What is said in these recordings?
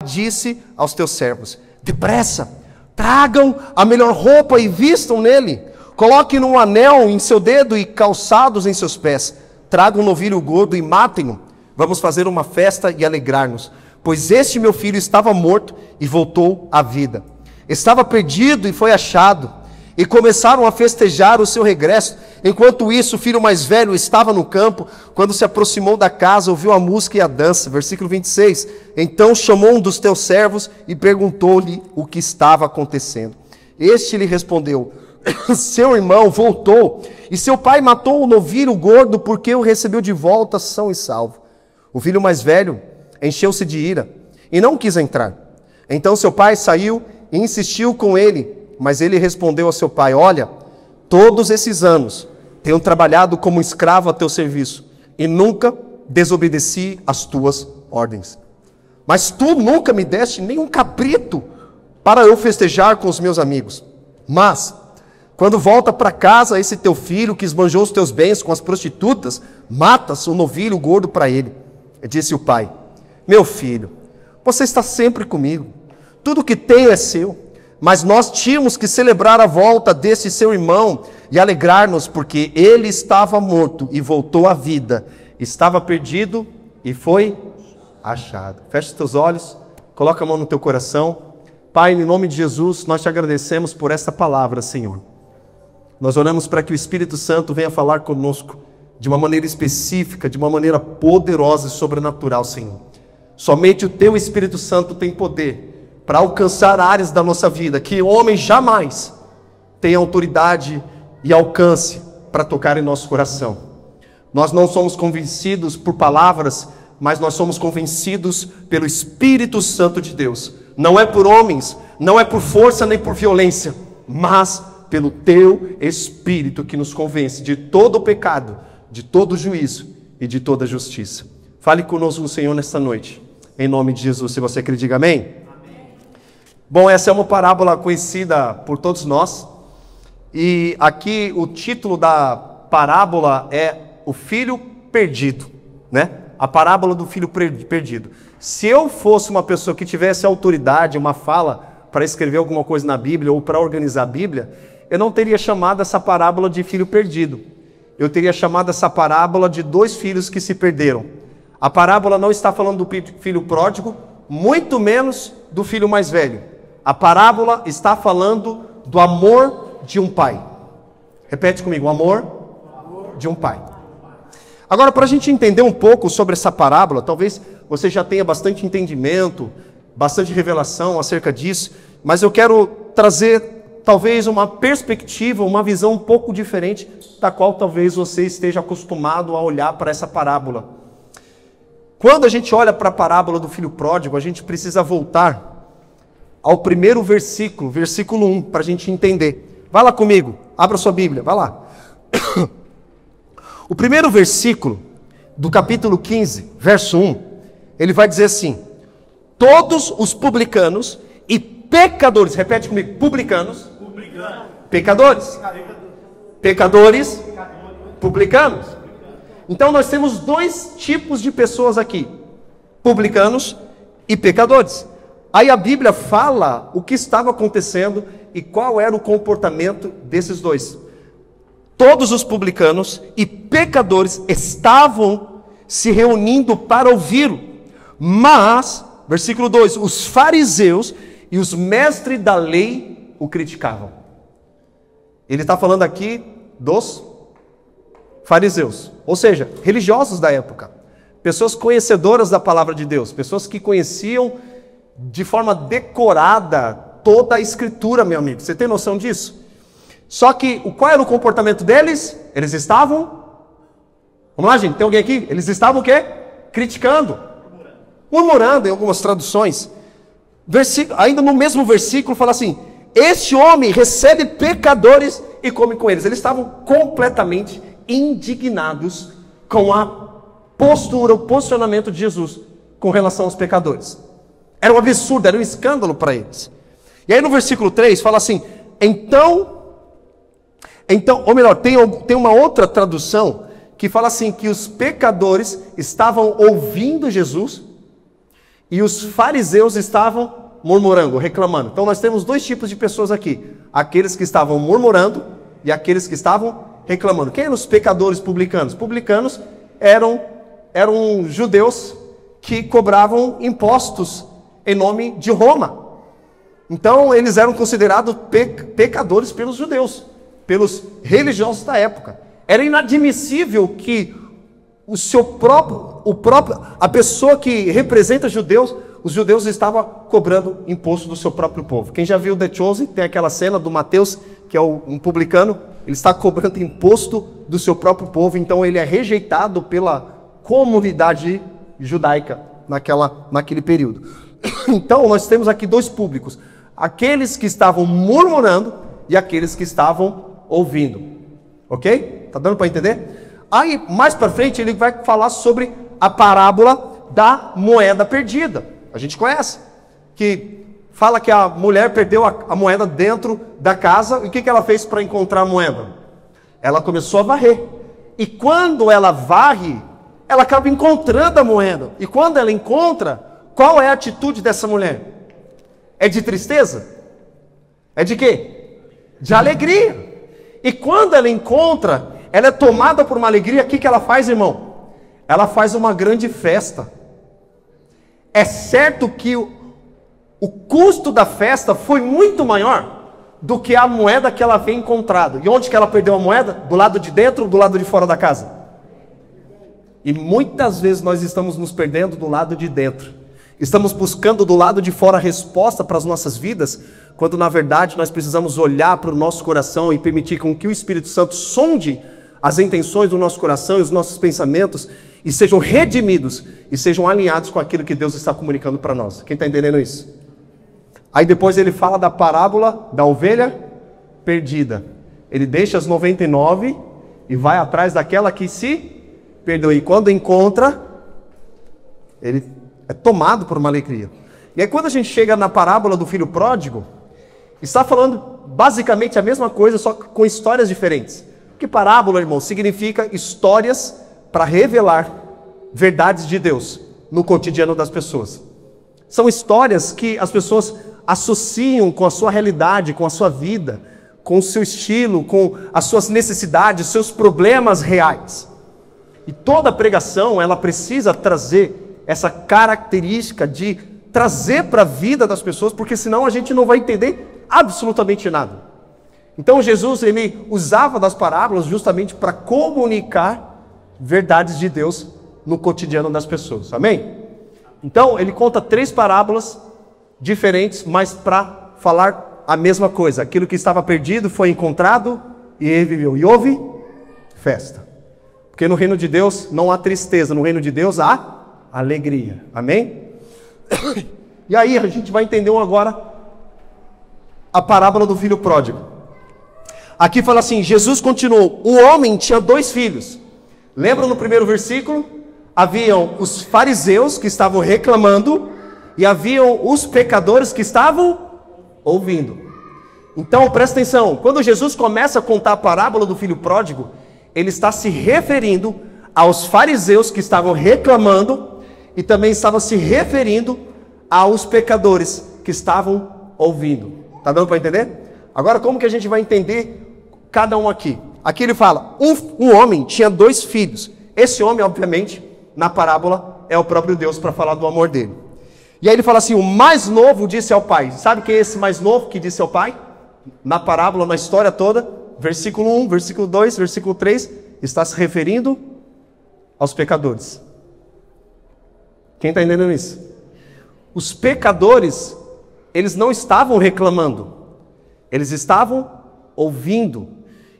disse aos teus servos: depressa, tragam a melhor roupa e vistam nele. Coloquem um anel em seu dedo e calçados em seus pés. Tragam um novilho gordo e matem-no. Vamos fazer uma festa e alegrar-nos. Pois este meu filho estava morto e voltou à vida. Estava perdido e foi achado. E começaram a festejar o seu regresso. Enquanto isso, o filho mais velho estava no campo. Quando se aproximou da casa, ouviu a música e a dança. Versículo 26. Então chamou um dos teus servos e perguntou-lhe o que estava acontecendo. Este lhe respondeu: seu irmão voltou, e seu pai matou o novilho gordo, porque o recebeu de volta são e salvo. O filho mais velho encheu-se de ira e não quis entrar. Então seu pai saiu e insistiu com ele, mas ele respondeu a seu pai: olha, todos esses anos tenho trabalhado como escravo a teu serviço e nunca desobedeci às tuas ordens. Mas tu nunca me deste nenhum cabrito para eu festejar com os meus amigos. Mas quando volta para casa esse teu filho que esbanjou os teus bens com as prostitutas, matas o novilho gordo para ele. Disse o pai: meu filho, você está sempre comigo, tudo que tenho é seu, mas nós tínhamos que celebrar a volta desse seu irmão e alegrar-nos, porque ele estava morto e voltou à vida, estava perdido e foi achado. Fecha os teus olhos, coloca a mão no teu coração. Pai, em nome de Jesus, nós te agradecemos por esta palavra, Senhor. Nós oramos para que o Espírito Santo venha falar conosco de uma maneira específica, de uma maneira poderosa e sobrenatural, Senhor. Somente o teu Espírito Santo tem poder para alcançar áreas da nossa vida que o homem jamais tem autoridade e alcance para tocar em nosso coração. Nós não somos convencidos por palavras, mas nós somos convencidos pelo Espírito Santo de Deus. Não é por homens, não é por força nem por violência, mas pelo teu Espírito que nos convence de todo o pecado, de todo o juízo e de toda a justiça. Fale conosco, Senhor, nesta noite, em nome de Jesus. Se você acredita, diga amém. Amém. Bom, essa é uma parábola conhecida por todos nós, e aqui o título da parábola é o filho perdido, né? A parábola do filho perdido. Se eu fosse uma pessoa que tivesse autoridade, uma fala para escrever alguma coisa na Bíblia ou para organizar a Bíblia, eu não teria chamado essa parábola de filho perdido. Eu teria chamado essa parábola de dois filhos que se perderam. A parábola não está falando do filho pródigo, muito menos do filho mais velho. A parábola está falando do amor de um pai. Repete comigo: o amor de um pai. Agora, para a gente entender um pouco sobre essa parábola, talvez você já tenha bastante entendimento, bastante revelação acerca disso, mas eu quero trazer talvez uma perspectiva, uma visão um pouco diferente da qual talvez você esteja acostumado a olhar para essa parábola. Quando a gente olha para a parábola do filho pródigo, a gente precisa voltar ao primeiro versículo, versículo 1, para a gente entender. Vai lá comigo, abra sua Bíblia, vai lá. O primeiro versículo do capítulo 15, verso 1, ele vai dizer assim: todos os publicanos e pecadores, repete comigo, publicanos, pecadores, pecadores, publicanos. Então nós temos dois tipos de pessoas aqui: publicanos e pecadores. Aí a Bíblia fala o que estava acontecendo e qual era o comportamento desses dois. Todos os publicanos e pecadores estavam se reunindo para ouvi-lo, mas, versículo 2, os fariseus e os mestres da lei o criticavam. Ele está falando aqui dos fariseus, ou seja, religiosos da época, pessoas conhecedoras da palavra de Deus, pessoas que conheciam de forma decorada toda a escritura, meu amigo. Você tem noção disso? Só que qual era o comportamento deles? Eles estavam, vamos lá, gente, tem alguém aqui? Eles estavam o quê? Criticando, murmurando em algumas traduções. Ainda no mesmo versículo fala assim: este homem recebe pecadores e come com eles. Eles estavam completamente indignados com a postura, o posicionamento de Jesus com relação aos pecadores. Era um absurdo, era um escândalo para eles. E aí no versículo 3 fala assim: então, ou melhor, tem uma outra tradução que fala assim, que os pecadores estavam ouvindo Jesus e os fariseus estavam murmurando, reclamando. Então nós temos dois tipos de pessoas aqui. Aqueles que estavam murmurando e aqueles que estavam reclamando. Quem eram os pecadores publicanos? Publicanos eram judeus que cobravam impostos em nome de Roma. Então eles eram considerados pecadores pelos judeus, pelos religiosos da época. Era inadmissível que a pessoa que representa os judeus estavam cobrando imposto do seu próprio povo. Quem já viu The Chosen, tem aquela cena do Mateus, que é um publicano, ele está cobrando imposto do seu próprio povo, então ele é rejeitado pela comunidade judaica naquele período. Então nós temos aqui dois públicos, aqueles que estavam murmurando e aqueles que estavam ouvindo. Ok? Tá dando para entender? Aí, mais para frente, ele vai falar sobre a parábola da moeda perdida. A gente conhece. Que fala que a mulher perdeu a moeda dentro da casa. E o que ela fez para encontrar a moeda? Ela começou a varrer. E quando ela varre, ela acaba encontrando a moeda. E quando ela encontra, qual é a atitude dessa mulher? É de tristeza? É de quê? De alegria. E quando ela encontra, ela é tomada por uma alegria. O que ela faz, irmão? Ela faz uma grande festa. É certo que o custo da festa foi muito maior do que a moeda que ela havia encontrado. E onde que ela perdeu a moeda? Do lado de dentro ou do lado de fora da casa? E muitas vezes nós estamos nos perdendo do lado de dentro. Estamos buscando do lado de fora a resposta para as nossas vidas, quando na verdade nós precisamos olhar para o nosso coração e permitir com que o Espírito Santo sonde as intenções do nosso coração e os nossos pensamentos e sejam redimidos e sejam alinhados com aquilo que Deus está comunicando para nós. Quem está entendendo isso? Aí depois ele fala da parábola da ovelha perdida. Ele deixa as 99 e vai atrás daquela que se perdeu. E quando encontra, ele é tomado por uma alegria. E aí quando a gente chega na parábola do filho pródigo, está falando basicamente a mesma coisa, só com histórias diferentes. Porque parábola, irmão, significa histórias para revelar verdades de Deus no cotidiano das pessoas. São histórias que as pessoas associam com a sua realidade, com a sua vida, com o seu estilo, com as suas necessidades, seus problemas reais. E toda pregação, ela precisa trazer essa característica de trazer para a vida das pessoas, porque senão a gente não vai entender absolutamente nada. Então Jesus, ele usava das parábolas justamente para comunicar verdades de Deus no cotidiano das pessoas. Amém? Então ele conta 3 parábolas diferentes, mas para falar a mesma coisa. Aquilo que estava perdido foi encontrado e reviveu. E houve festa. Porque no reino de Deus não há tristeza, no reino de Deus há alegria. Amém? E aí a gente vai entender agora a parábola do filho pródigo. Aqui fala assim, Jesus continuou, o homem tinha 2 filhos. Lembram no primeiro versículo? Haviam os fariseus que estavam reclamando e haviam os pecadores que estavam ouvindo. Então presta atenção, quando Jesus começa a contar a parábola do filho pródigo, ele está se referindo aos fariseus que estavam reclamando e também estava se referindo aos pecadores que estavam ouvindo. Está dando para entender? Agora como que a gente vai entender cada um aqui? Aqui ele fala, um homem tinha 2 filhos. Esse homem, obviamente, na parábola, é o próprio Deus para falar do amor dele. E aí ele fala assim, o mais novo disse ao pai. Sabe quem é esse mais novo que disse ao pai? Na parábola, na história toda, versículo 1, versículo 2, versículo 3, está se referindo aos pecadores. Quem está entendendo isso? Os pecadores, eles não estavam reclamando, eles estavam ouvindo.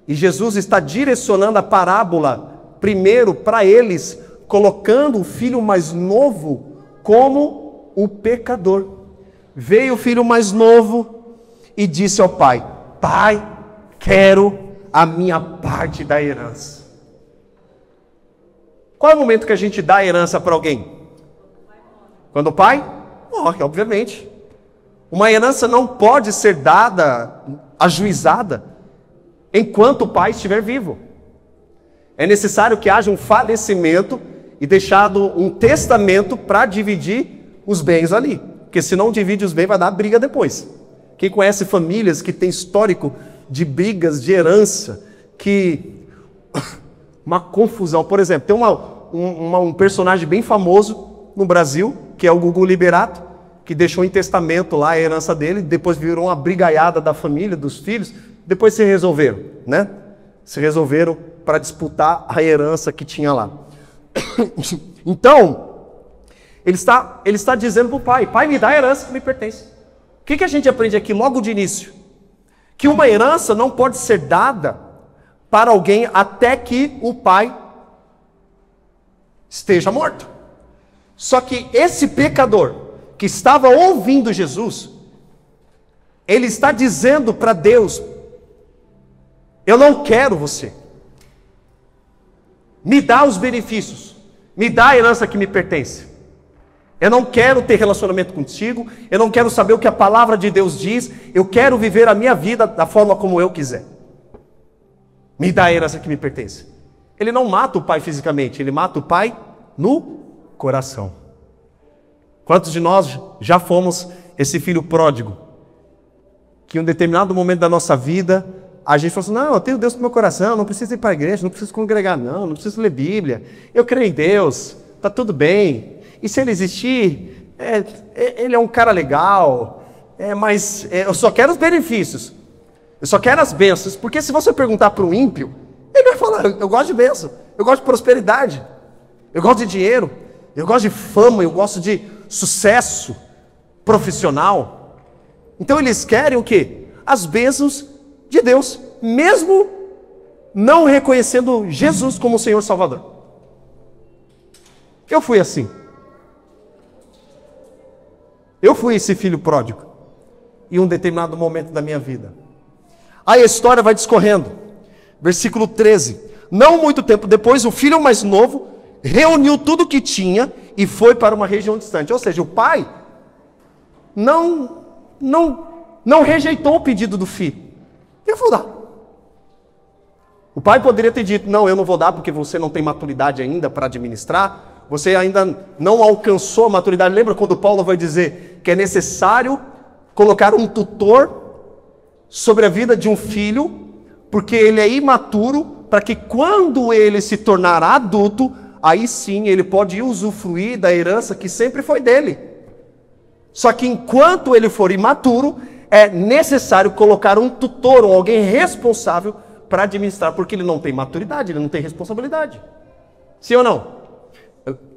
E Jesus está direcionando a parábola primeiro para eles, colocando o filho mais novo como o pecador. Veio o filho mais novo e disse ao pai, pai, quero a minha parte da herança. Qual é o momento que a gente dá a herança para alguém? Quando o pai morre, obviamente. Uma herança não pode ser dada, ajuizada, enquanto o pai estiver vivo. É necessário que haja um falecimento e deixado um testamento para dividir os bens ali. Porque se não divide os bens, vai dar briga depois. Quem conhece famílias que tem histórico de brigas, de herança, que... uma confusão. Por exemplo, tem um personagem bem famoso no Brasil, que é o Gugu Liberato, que deixou em testamento lá a herança dele, depois virou uma brigaiada da família, dos filhos, depois se resolveram, né? Se resolveram para disputar a herança que tinha lá. Então, ele está dizendo para o pai, pai, me dá a herança que me pertence. O que a gente aprende aqui logo de início? Que uma herança não pode ser dada para alguém até que o pai esteja morto. Só que esse pecador que estava ouvindo Jesus, ele está dizendo para Deus, eu não quero você. Me dá os benefícios. Me dá a herança que me pertence. Eu não quero ter relacionamento contigo. Eu não quero saber o que a palavra de Deus diz. Eu quero viver a minha vida da forma como eu quiser. Me dá a herança que me pertence. Ele não mata o pai fisicamente. Ele mata o pai no coração. Quantos de nós já fomos esse filho pródigo? Que em um determinado momento da nossa vida, a gente falou assim, não, eu tenho Deus no meu coração, não preciso ir para a igreja, não preciso congregar, não preciso ler Bíblia. Eu creio em Deus, está tudo bem. E se ele existir, ele é um cara legal, mas eu só quero os benefícios. Eu só quero as bênçãos. Porque se você perguntar para um ímpio, ele vai falar, eu gosto de bênção, eu gosto de prosperidade, eu gosto de dinheiro, eu gosto de fama, eu gosto de sucesso profissional. Então eles querem o quê? As bênçãos de Deus, mesmo não reconhecendo Jesus como Senhor Salvador. Eu fui assim. Eu fui esse filho pródigo em um determinado momento da minha vida. Aí a história vai discorrendo. Versículo 13. Não muito tempo depois, o filho mais novo reuniu tudo o que tinha e foi para uma região distante. Ou seja, o pai não rejeitou o pedido do filho. Eu vou dar. O pai poderia ter dito, não, eu não vou dar porque você não tem maturidade ainda para administrar. Você ainda não alcançou a maturidade. Lembra quando Paulo vai dizer que é necessário colocar um tutor sobre a vida de um filho, porque ele é imaturo, para que quando ele se tornar adulto, aí sim ele pode usufruir da herança que sempre foi dele. Só que enquanto ele for imaturo, é necessário colocar um tutor ou alguém responsável para administrar, porque ele não tem maturidade, ele não tem responsabilidade. Sim ou não?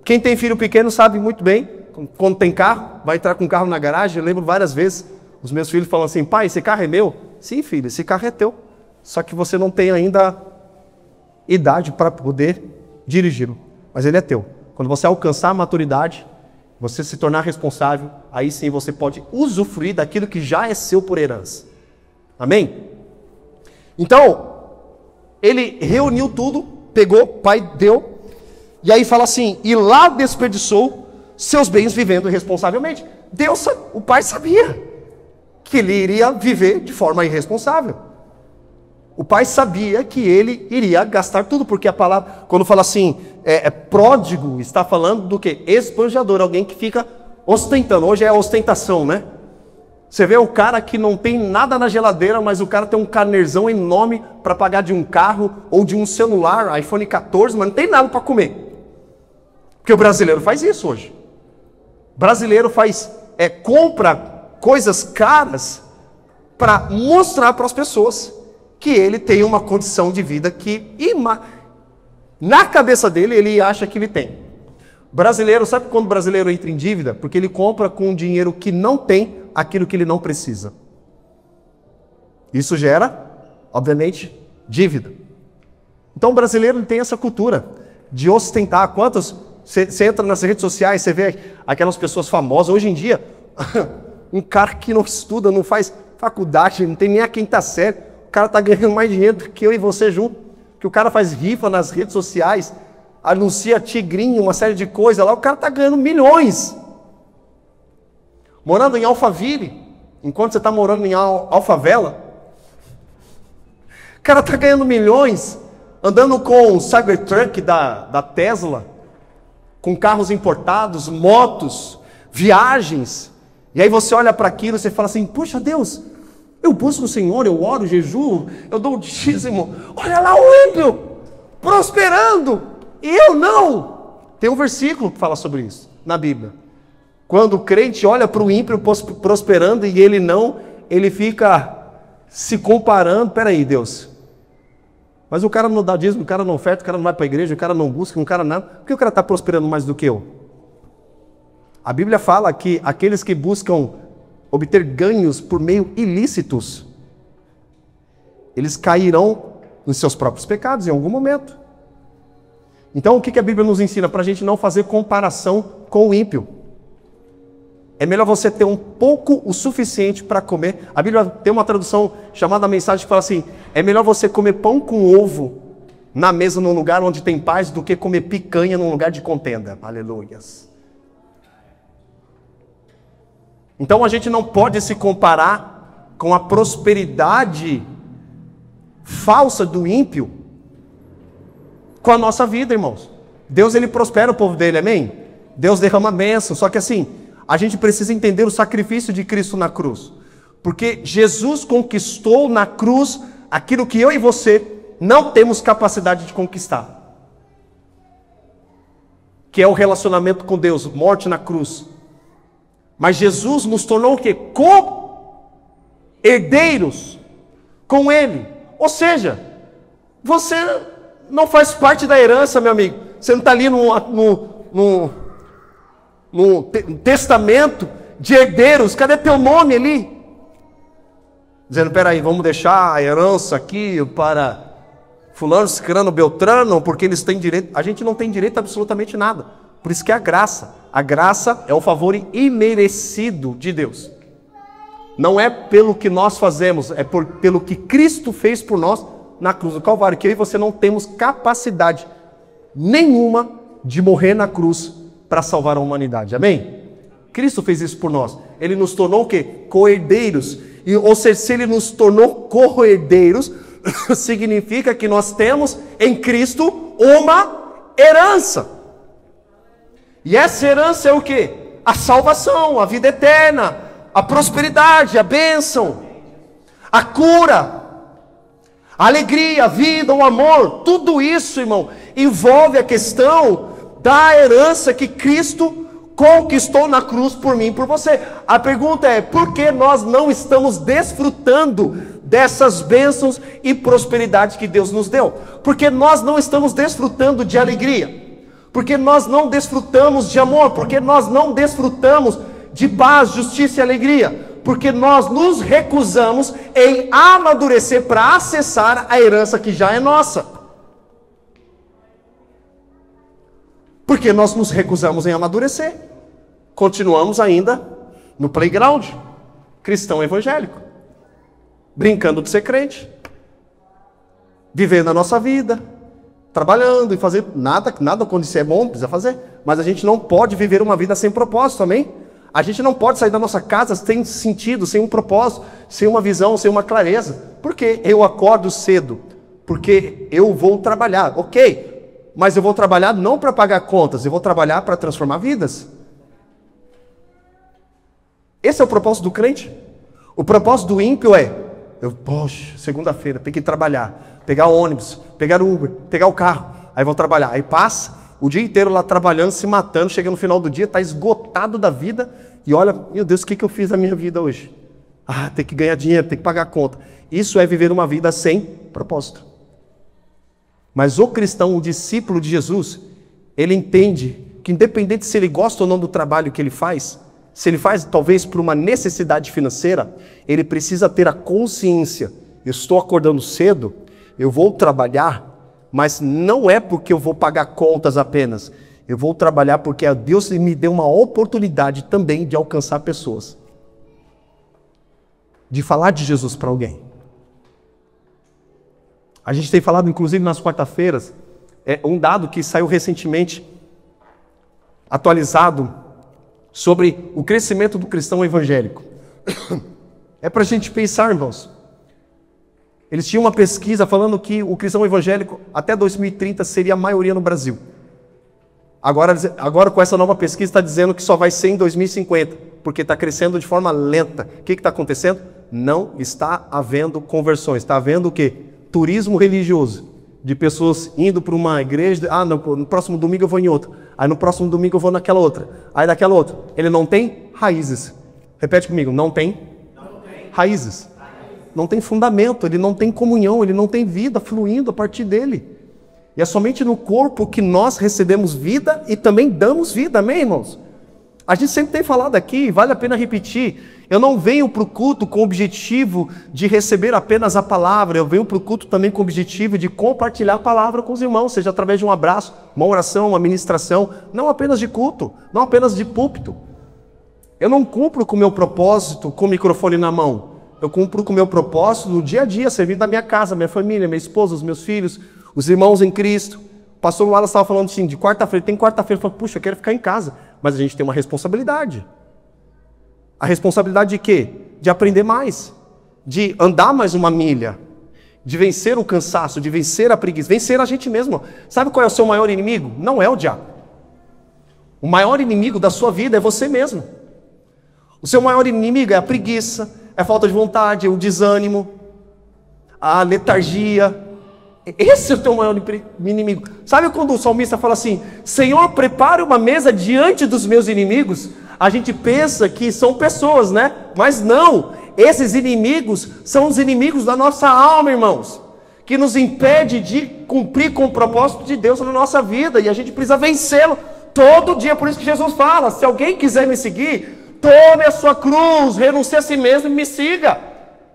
Quem tem filho pequeno sabe muito bem, quando tem carro, vai entrar com o carro na garagem. Eu lembro várias vezes, os meus filhos falam assim, pai, esse carro é meu? Sim, filho, esse carro é teu. Só que você não tem ainda idade para poder dirigi-lo, mas ele é teu. Quando você alcançar a maturidade, você se tornar responsável, aí sim você pode usufruir daquilo que já é seu por herança. Amém? Então, ele reuniu tudo, pegou, pai deu, e aí fala assim, e lá desperdiçou seus bens vivendo irresponsavelmente. Deus, o pai sabia que ele iria viver de forma irresponsável. O pai sabia que ele iria gastar tudo, porque a palavra, quando fala assim, pródigo, está falando do quê? Esbanjador, alguém que fica ostentando. Hoje é ostentação, né? Você vê o cara que não tem nada na geladeira, mas o cara tem um carnezão enorme para pagar de um carro ou de um celular, iPhone 14, mas não tem nada para comer. Porque o brasileiro faz isso hoje. O brasileiro compra coisas caras para mostrar para as pessoas que ele tem uma condição de vida que, na cabeça dele, ele acha que ele tem. O brasileiro, sabe quando o brasileiro entra em dívida? Porque ele compra com dinheiro que não tem aquilo que ele não precisa. Isso gera, obviamente, dívida. Então o brasileiro tem essa cultura de ostentar. Quantos? Você entra nas redes sociais, você vê aquelas pessoas famosas. Hoje em dia, um cara que não estuda, não faz faculdade, não tem nem a quinta série, o cara está ganhando mais dinheiro do que eu e você junto. Que o cara faz rifa nas redes sociais, anuncia tigrinho, uma série de coisas lá, o cara está ganhando milhões. Morando em Alphaville, enquanto você está morando em Alfavela, o cara está ganhando milhões, andando com o Cybertruck da Tesla, com carros importados, motos, viagens. E aí você olha para aquilo e você fala assim, puxa Deus, eu busco o Senhor, eu oro, jejuo, eu dou o dízimo. Olha lá o ímpio prosperando e eu não. Tem um versículo que fala sobre isso na Bíblia. Quando o crente olha para o ímpio prosperando e ele não, ele fica se comparando. Peraí, Deus, mas o cara não dá dízimo, o cara não oferta, o cara não vai para a igreja, o cara não busca, o cara nada. Por que o cara está prosperando mais do que eu? A Bíblia fala que aqueles que buscam obter ganhos por meio ilícitos, eles cairão nos seus próprios pecados em algum momento. Então o que a Bíblia nos ensina? Para a gente não fazer comparação com o ímpio. É melhor você ter um pouco o suficiente para comer. A Bíblia tem uma tradução chamada Mensagem que fala assim, é melhor você comer pão com ovo na mesa num lugar onde tem paz do que comer picanha num lugar de contenda. Aleluias. Então a gente não pode se comparar com a prosperidade falsa do ímpio com a nossa vida, irmãos. Deus, ele prospera o povo dele, amém? Deus derrama bênção, só que assim, a gente precisa entender o sacrifício de Cristo na cruz. Porque Jesus conquistou na cruz aquilo que eu e você não temos capacidade de conquistar. Que é o relacionamento com Deus, morte na cruz. Mas Jesus nos tornou o quê? Co-herdeiros com Ele. Ou seja, você não faz parte da herança, meu amigo. Você não está ali no testamento de herdeiros. Cadê teu nome ali? Dizendo, peraí, vamos deixar a herança aqui para fulano, ciclano, beltrano, porque eles têm direito. A gente não tem direito a absolutamente nada. Por isso que é a graça. A graça é o favor imerecido de Deus. Não é pelo que nós fazemos, é pelo que Cristo fez por nós na cruz do Calvário, que eu e você não temos capacidade nenhuma de morrer na cruz para salvar a humanidade. Amém? Cristo fez isso por nós. Ele nos tornou o quê? Co-herdeiros. Ou seja, se Ele nos tornou co-herdeiros, significa que nós temos em Cristo uma herança. E essa herança é o quê? A salvação, a vida eterna, a prosperidade, a bênção, a cura, a alegria, a vida, o amor. Tudo isso, irmão, envolve a questão da herança que Cristo conquistou na cruz por mim e por você. A pergunta é, por que nós não estamos desfrutando dessas bênçãos e prosperidade que Deus nos deu? Porque nós não estamos desfrutando de alegria. Porque nós não desfrutamos de amor, porque nós não desfrutamos de paz, justiça e alegria, porque nós nos recusamos em amadurecer para acessar a herança que já é nossa. Porque nós nos recusamos em amadurecer. Continuamos ainda no playground, cristão evangélico, brincando de ser crente, vivendo a nossa vida, trabalhando e fazer nada quando isso é bom, precisa fazer. Mas a gente não pode viver uma vida sem propósito, amém? A gente não pode sair da nossa casa sem sentido, sem um propósito, sem uma visão, sem uma clareza. Por que eu acordo cedo? Porque eu vou trabalhar, ok? Mas eu vou trabalhar não para pagar contas, eu vou trabalhar para transformar vidas. Esse é o propósito do crente. O propósito do ímpio é, poxa, segunda-feira, tem que trabalhar, pegar o ônibus, pegar o Uber, pegar o carro, aí vou trabalhar. Aí passa o dia inteiro lá trabalhando, se matando, chega no final do dia, está esgotado da vida, e olha, meu Deus, o que eu fiz na minha vida hoje? Tem que ganhar dinheiro, tem que pagar a conta. Isso é viver uma vida sem propósito. Mas o cristão, o discípulo de Jesus, ele entende que independente se ele gosta ou não do trabalho que ele faz, se ele faz talvez por uma necessidade financeira, ele precisa ter a consciência, eu estou acordando cedo, eu vou trabalhar, mas não é porque eu vou pagar contas apenas. Eu vou trabalhar porque Deus me deu uma oportunidade também de alcançar pessoas. De falar de Jesus para alguém. A gente tem falado, inclusive, nas quarta-feiras, um dado que saiu recentemente, atualizado, sobre o crescimento do cristão evangélico. É para a gente pensar, irmãos. Eles tinham uma pesquisa falando que o cristão evangélico até 2030 seria a maioria no Brasil. Agora com essa nova pesquisa está dizendo que só vai ser em 2050, porque está crescendo de forma lenta. O que está acontecendo? Não está havendo conversões, está havendo o quê? Turismo religioso, de pessoas indo para uma igreja, no próximo domingo eu vou em outra, aí no próximo domingo eu vou naquela outra, aí daquela outra. Ele não tem raízes. Repete comigo, não tem raízes. Não tem fundamento, ele não tem comunhão, ele não tem vida fluindo a partir dele. E é somente no corpo que nós recebemos vida e também damos vida, amém, irmãos? A gente sempre tem falado aqui, vale a pena repetir, eu não venho para o culto com o objetivo de receber apenas a palavra, eu venho para o culto também com o objetivo de compartilhar a palavra com os irmãos, seja através de um abraço, uma oração, uma ministração, não apenas de culto, não apenas de púlpito. Eu não cumpro com o meu propósito com o microfone na mão, eu cumpro com o meu propósito no dia a dia, servindo a minha casa, minha família, minha esposa, os meus filhos, os irmãos em Cristo. O pastor Wallace estava falando assim, de quarta-feira, tem quarta-feira, eu falo, puxa, eu quero ficar em casa, mas a gente tem uma responsabilidade. A responsabilidade de quê? De aprender mais, de andar mais uma milha, de vencer o cansaço, de vencer a preguiça, vencer a gente mesmo. Sabe qual é o seu maior inimigo? Não é o diabo. O maior inimigo da sua vida é você mesmo. O seu maior inimigo é a preguiça, é a falta de vontade, o desânimo, a letargia. Esse é o teu maior inimigo. Sabe quando o salmista fala assim, Senhor, prepare uma mesa diante dos meus inimigos? A gente pensa que são pessoas, né? Mas não, esses inimigos são os inimigos da nossa alma, irmãos, que nos impede de cumprir com o propósito de Deus na nossa vida, e a gente precisa vencê-lo todo dia. Por isso que Jesus fala, se alguém quiser me seguir, tome a sua cruz, renuncie a si mesmo e me siga.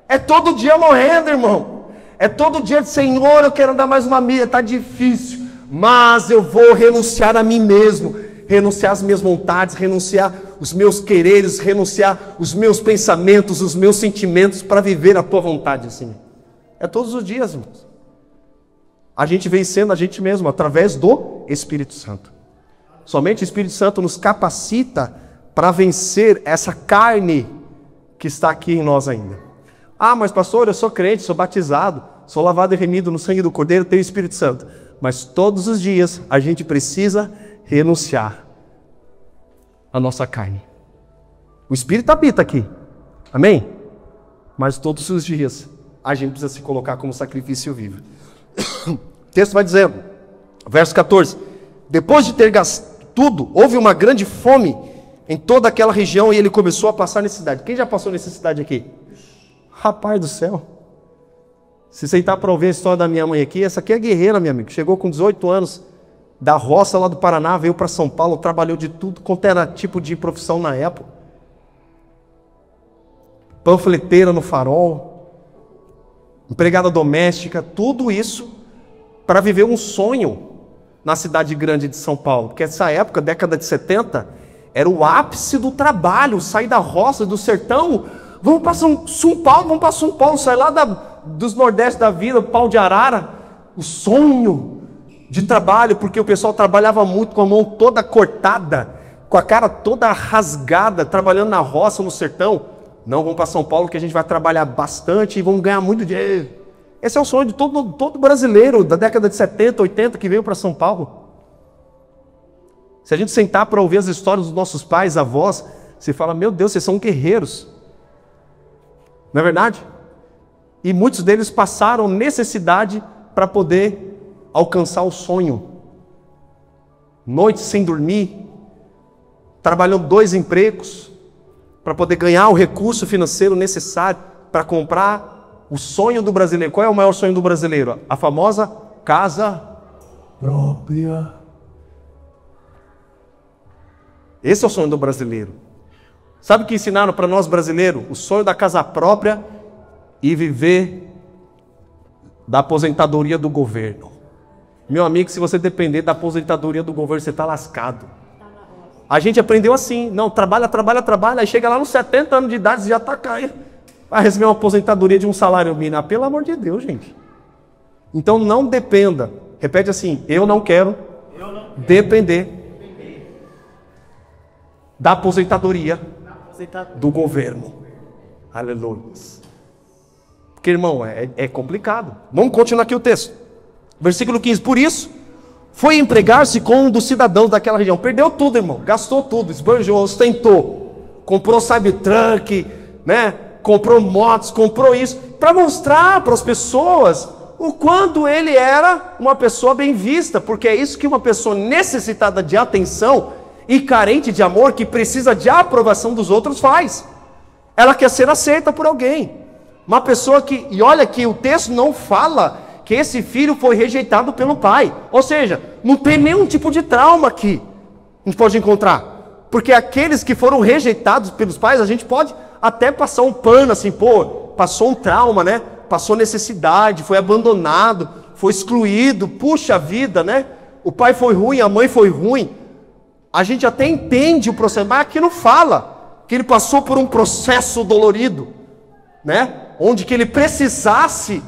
É todo dia morrendo, irmão. É todo dia de Senhor, eu quero andar mais uma milha, está difícil, mas eu vou renunciar a mim mesmo, renunciar às minhas vontades, renunciar os meus quereres, renunciar os meus pensamentos, os meus sentimentos, para viver a tua vontade, assim. É todos os dias, irmãos. A gente vencendo a gente mesmo, através do Espírito Santo. Somente o Espírito Santo nos capacita para vencer essa carne que está aqui em nós ainda. Ah, mas pastor, eu sou crente, sou batizado, sou lavado e remido no sangue do Cordeiro, tenho o Espírito Santo. Mas todos os dias a gente precisa renunciar à nossa carne. O Espírito habita aqui, amém? Mas todos os dias a gente precisa se colocar como sacrifício vivo. O texto vai dizendo, verso 14, depois de ter gasto tudo, houve uma grande fome em toda aquela região e ele começou a passar necessidade. Quem já passou necessidade aqui? Rapaz do céu, se sentar para ouvir a história da minha mãe aqui, essa aqui é guerreira, meu amigo, chegou com 18 anos, da roça lá do Paraná, veio para São Paulo, trabalhou de tudo quanto era tipo de profissão na época, panfleteira no Farol, empregada doméstica, tudo isso para viver um sonho na cidade grande de São Paulo, porque essa época, década de 70, era o ápice do trabalho, sair da roça, do sertão. Vamos para São Paulo, sai lá dos Nordeste da vida, pau de arara, o sonho de trabalho, porque o pessoal trabalhava muito com a mão toda cortada, com a cara toda rasgada, trabalhando na roça, no sertão. Não, vamos para São Paulo que a gente vai trabalhar bastante e vamos ganhar muito dinheiro. Esse é o sonho de todo brasileiro da década de 70, 80 que veio para São Paulo. Se a gente sentar para ouvir as histórias dos nossos pais, avós, você fala, meu Deus, vocês são guerreiros. Não é verdade? E muitos deles passaram necessidade para poder alcançar o sonho. Noites sem dormir, trabalhando 2 empregos, para poder ganhar o recurso financeiro necessário para comprar o sonho do brasileiro. Qual é o maior sonho do brasileiro? A famosa casa própria. Esse é o sonho do brasileiro. Sabe o que ensinaram para nós brasileiros? O sonho da casa própria e viver da aposentadoria do governo. Meu amigo, se você depender da aposentadoria do governo, você está lascado. A gente aprendeu assim, não, trabalha, aí chega lá nos 70 anos de idade, você já está caindo. Vai receber uma aposentadoria de um salário mínimo. Pelo amor de Deus, gente. Então não dependa. Repete assim, eu não quero depender da aposentadoria do governo. Aleluia. Porque, irmão, é complicado. Vamos continuar aqui o texto. Versículo 15. Por isso, foi empregar-se com um dos cidadãos daquela região. Perdeu tudo, irmão. Gastou tudo, esbanjou, ostentou. Comprou Cybertruck, né? Comprou motos, comprou isso. Para mostrar para as pessoas o quanto ele era uma pessoa bem vista. Porque é isso que uma pessoa necessitada de atenção e carente de amor, que precisa de aprovação dos outros, faz. Ela quer ser aceita por alguém. Uma pessoa que... E olha que o texto não fala que esse filho foi rejeitado pelo pai. Ou seja, não tem nenhum tipo de trauma aqui. A gente pode encontrar. Porque aqueles que foram rejeitados pelos pais, a gente pode até passar um pano assim, pô, passou um trauma, né? Passou necessidade, foi abandonado, foi excluído, puxa vida, né? O pai foi ruim, a mãe foi ruim. A gente até entende o processo, mas aqui não fala que ele passou por um processo dolorido, né? Onde que ele precisasse,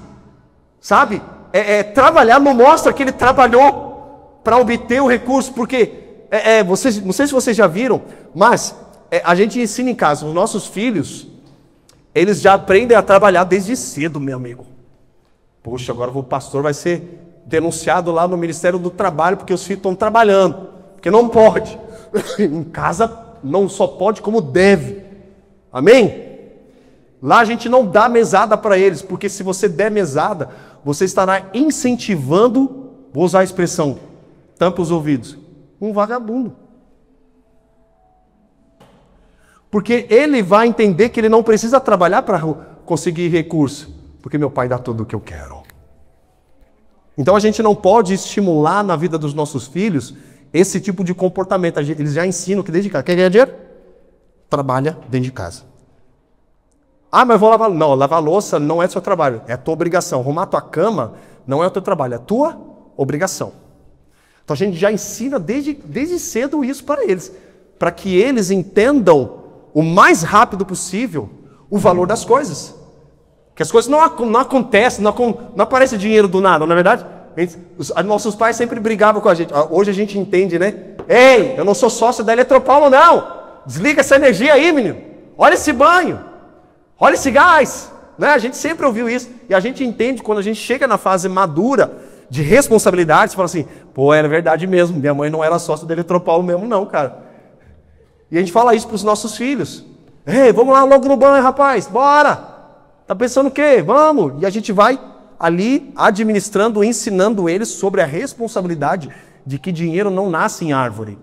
sabe, trabalhar. Não mostra que ele trabalhou para obter o recurso, porque vocês, não sei se vocês já viram, mas a gente ensina em casa, os nossos filhos, eles já aprendem a trabalhar desde cedo, meu amigo. Poxa, agora o pastor vai ser denunciado lá no Ministério do Trabalho, porque os filhos estão trabalhando, porque não pode. Em casa não só pode, como deve. Amém? Lá a gente não dá mesada para eles, porque se você der mesada, você estará incentivando, vou usar a expressão, tampa os ouvidos, um vagabundo. Porque ele vai entender que ele não precisa trabalhar para conseguir recurso, porque meu pai dá tudo o que eu quero. Então a gente não pode estimular na vida dos nossos filhos esse tipo de comportamento. Eles já ensinam que desde casa, quer ganhar dinheiro? Trabalha dentro de casa. Ah, mas eu vou lavar... Não, lavar louça não é seu trabalho, é a tua obrigação. Arrumar tua cama não é o teu trabalho, é a tua obrigação. Então a gente já ensina desde cedo isso para eles, para que eles entendam o mais rápido possível o valor das coisas. Que as coisas não acontecem, não aparece dinheiro do nada, não é verdade? Nossos pais sempre brigavam com a gente. Hoje a gente entende, né? Ei, eu não sou sócio da Eletropaulo, não. Desliga essa energia aí, menino. Olha esse banho. Olha esse gás. Né? A gente sempre ouviu isso. E a gente entende quando a gente chega na fase madura de responsabilidade, você fala assim, pô, era verdade mesmo. Minha mãe não era sócia da Eletropaulo mesmo, não, cara. E a gente fala isso para os nossos filhos. Ei, vamos lá logo no banho, rapaz. Bora. Tá pensando o quê? Vamos. E a gente vai ali administrando, ensinando eles sobre a responsabilidade de que dinheiro não nasce em árvore.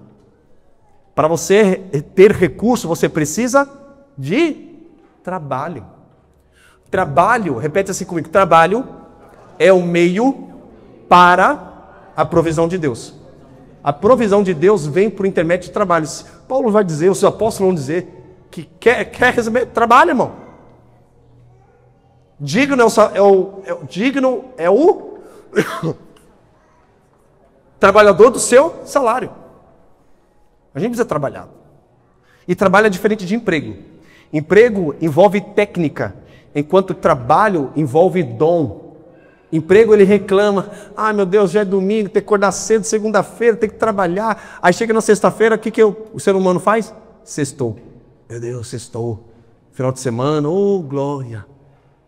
Para você ter recurso, você precisa de trabalho. Trabalho, repete assim comigo, trabalho é o meio para a provisão de Deus. A provisão de Deus vem por intermédio de trabalho. Paulo vai dizer, os apóstolos vão dizer, que quer receber trabalho, irmão. Digno é o trabalhador do seu salário. A gente precisa trabalhar. E trabalho é diferente de emprego. Emprego envolve técnica, enquanto trabalho envolve dom. Emprego ele reclama, ah meu Deus, já é domingo, tem que acordar cedo, segunda-feira, tem que trabalhar. Aí chega na sexta-feira, o que o ser humano faz? Sextou. Meu Deus, sextou. Final de semana, oh glória.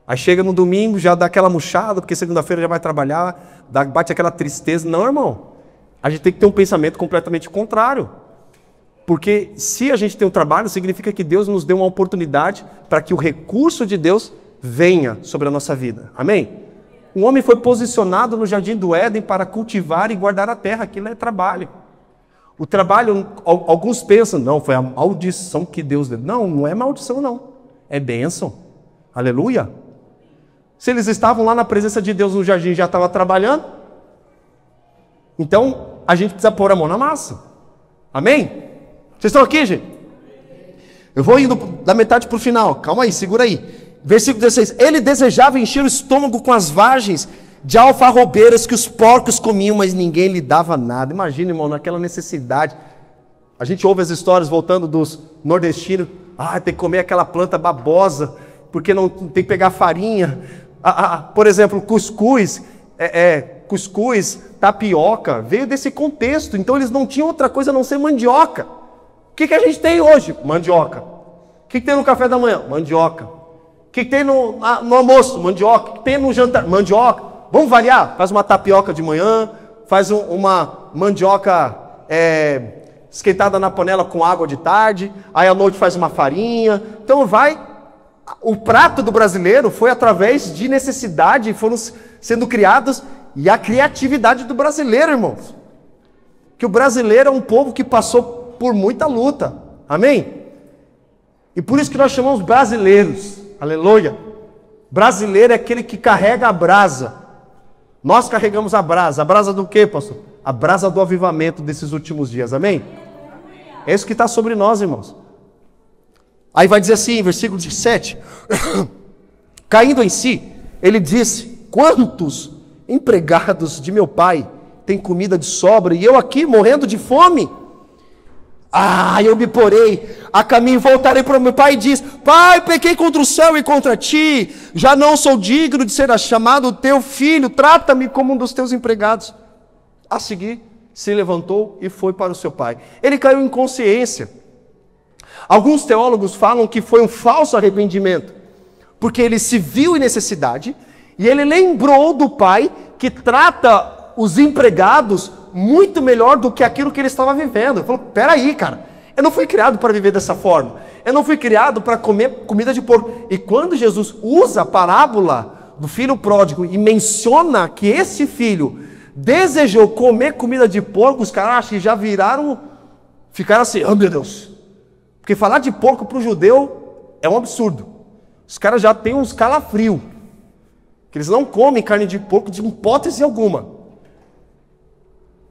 Aí chega no domingo, já dá aquela murchada, porque segunda-feira já vai trabalhar, bate aquela tristeza. Não, irmão. A gente tem que ter um pensamento completamente contrário. Porque se a gente tem um trabalho, significa que Deus nos deu uma oportunidade para que o recurso de Deus venha sobre a nossa vida. Amém? Um homem foi posicionado no jardim do Éden para cultivar e guardar a terra. Aquilo é trabalho. O trabalho, alguns pensam, não, foi a maldição que Deus deu. Não, não é maldição, não. É bênção. Aleluia. Se eles estavam lá na presença de Deus no jardim e já estavam trabalhando, então a gente precisa pôr a mão na massa. Amém? Vocês estão aqui, gente? Eu vou indo da metade para o final. Calma aí, segura aí. Versículo 16. Ele desejava encher o estômago com as vagens de alfarrobeiras que os porcos comiam, mas ninguém lhe dava nada. Imagina, irmão, naquela necessidade. A gente ouve as histórias voltando dos nordestinos. Ah, tem que comer aquela planta babosa, porque não tem que pegar farinha. Por exemplo, cuscuz, cuscuz, tapioca, veio desse contexto. Então eles não tinham outra coisa a não ser mandioca. O que a gente tem hoje? Mandioca. O que tem no café da manhã? Mandioca. O que tem no almoço? Mandioca. O que tem no jantar? Mandioca. Vamos variar? Faz uma tapioca de manhã, faz uma mandioca esquentada na panela com água de tarde, aí à noite faz uma farinha. Então o prato do brasileiro foi através de necessidade, foram sendo criados, e a criatividade do brasileiro, irmãos. Que o brasileiro é um povo que passou por muita luta, amém? E por isso que nós chamamos brasileiros, aleluia. Brasileiro é aquele que carrega a brasa. Nós carregamos a brasa do quê, pastor? A brasa do avivamento desses últimos dias, amém? É isso que está sobre nós, irmãos. Aí vai dizer assim, versículo 17. Caindo em si, ele disse: quantos empregados de meu pai têm comida de sobra, e eu aqui morrendo de fome? Eu me porei a caminho e voltarei para meu pai e diz: Pai, pequei contra o céu e contra ti, já não sou digno de ser chamado teu filho, trata-me como um dos teus empregados. A seguir, se levantou e foi para o seu pai. Ele caiu em consciência. Alguns teólogos falam que foi um falso arrependimento, porque ele se viu em necessidade, e ele lembrou do pai que trata os empregados muito melhor do que aquilo que ele estava vivendo. Ele falou: peraí, cara, eu não fui criado para viver dessa forma, eu não fui criado para comer comida de porco. E quando Jesus usa a parábola do filho pródigo e menciona que esse filho desejou comer comida de porco, os caras acho que já ficaram assim: oh meu Deus, porque falar de porco para o judeu é um absurdo. Os caras já têm uns calafrios, que eles não comem carne de porco de hipótese alguma.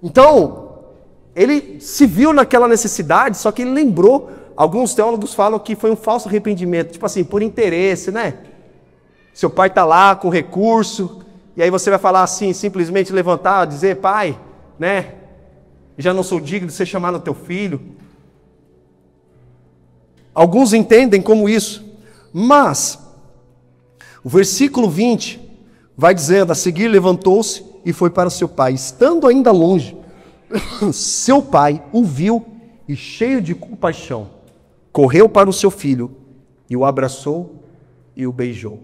Então, ele se viu naquela necessidade, só que ele lembrou. Alguns teólogos falam que foi um falso arrependimento, tipo assim, por interesse, né? Seu pai está lá com recurso, e aí você vai falar assim, simplesmente levantar, dizer: pai, né? Já não sou digno de ser chamado teu filho. Alguns entendem como isso, mas o versículo 20 vai dizendo: a seguir levantou-se e foi para seu pai. Estando ainda longe, seu pai o viu e, cheio de compaixão, correu para o seu filho e o abraçou e o beijou.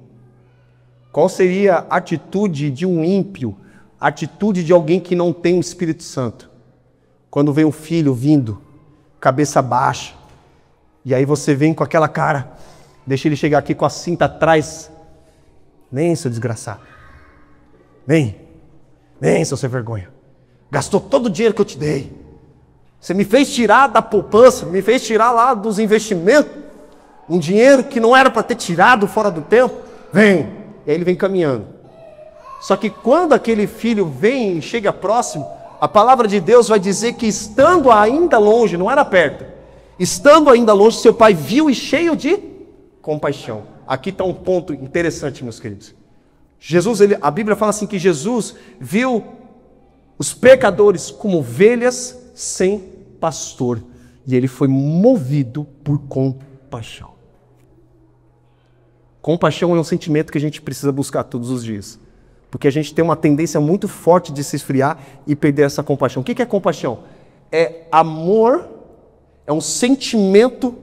Qual seria a atitude de um ímpio, a atitude de alguém que não tem o Espírito Santo? Quando vem o filho vindo, cabeça baixa, e aí você vem com aquela cara, deixa ele chegar aqui com a cinta atrás. Vem, seu desgraçado. Vem, seu sem vergonha. Gastou todo o dinheiro que eu te dei. Você me fez tirar da poupança, me fez tirar lá dos investimentos, um dinheiro que não era para ter tirado fora do tempo. Vem. E aí ele vem caminhando. Só que quando aquele filho vem e chega próximo, a palavra de Deus vai dizer que, estando ainda longe, não era perto, estando ainda longe, seu pai viu e, cheio de compaixão. Aqui está um ponto interessante, meus queridos. A Bíblia fala assim que Jesus viu os pecadores como ovelhas sem pastor, e ele foi movido por compaixão. Compaixão é um sentimento que a gente precisa buscar todos os dias, porque a gente tem uma tendência muito forte de se esfriar e perder essa compaixão. O que é compaixão? É amor, é um sentimento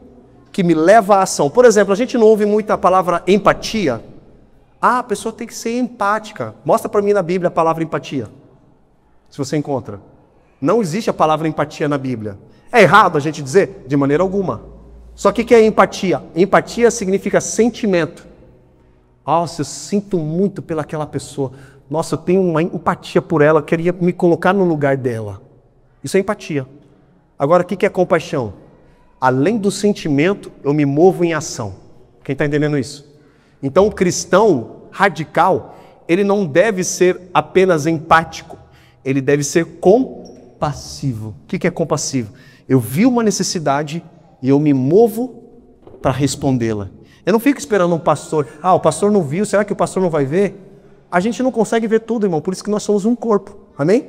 que me leva à ação. Por exemplo, a gente não ouve muito a palavra empatia. A pessoa tem que ser empática. Mostra para mim na Bíblia a palavra empatia, se você encontra. Não existe a palavra empatia na Bíblia. É errado a gente dizer? De maneira alguma. Só que o que é empatia? Empatia significa sentimento. Nossa, eu sinto muito pelaquela pessoa. Nossa, eu tenho uma empatia por ela, eu queria me colocar no lugar dela. Isso é empatia. Agora, o que é compaixão? Além do sentimento, eu me movo em ação. Quem está entendendo isso? Então, o cristão radical, ele não deve ser apenas empático, ele deve ser compassivo. O que é compassivo? Eu vi uma necessidade e eu me movo para respondê-la. Eu não fico esperando um pastor. O pastor não viu, será que o pastor não vai ver? A gente não consegue ver tudo, irmão, por isso que nós somos um corpo, amém?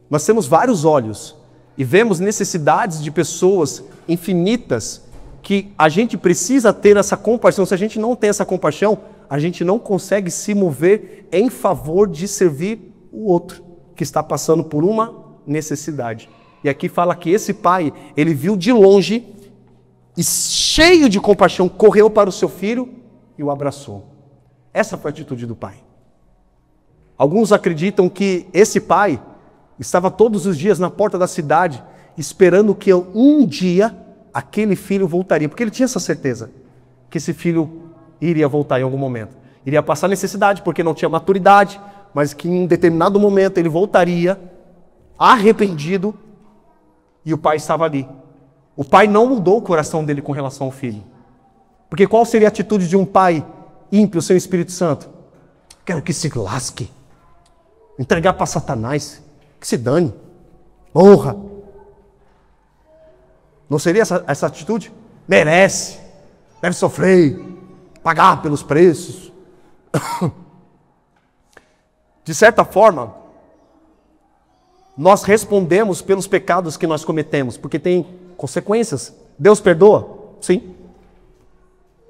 Nós temos vários olhos e vemos necessidades de pessoas infinitas que a gente precisa ter essa compaixão. Se a gente não tem essa compaixão, a gente não consegue se mover em favor de servir o outro que está passando por uma necessidade. E aqui fala que esse pai, ele viu de longe e, cheio de compaixão, correu para o seu filho e o abraçou. Essa foi a atitude do pai. Alguns acreditam que esse pai estava todos os dias na porta da cidade, esperando que um dia aquele filho voltaria, porque ele tinha essa certeza, que esse filho iria voltar em algum momento. Iria passar necessidade, porque não tinha maturidade, mas que em um determinado momento ele voltaria, arrependido, e o pai estava ali. O pai não mudou o coração dele com relação ao filho. Porque qual seria a atitude de um pai ímpio sem o Espírito Santo? Quero que se lasque. Entregar para Satanás. Que se dane. Honra. Não seria essa atitude? Merece. Deve sofrer. Pagar pelos preços. De certa forma, nós respondemos pelos pecados que nós cometemos, porque tem consequências. Deus perdoa? Sim.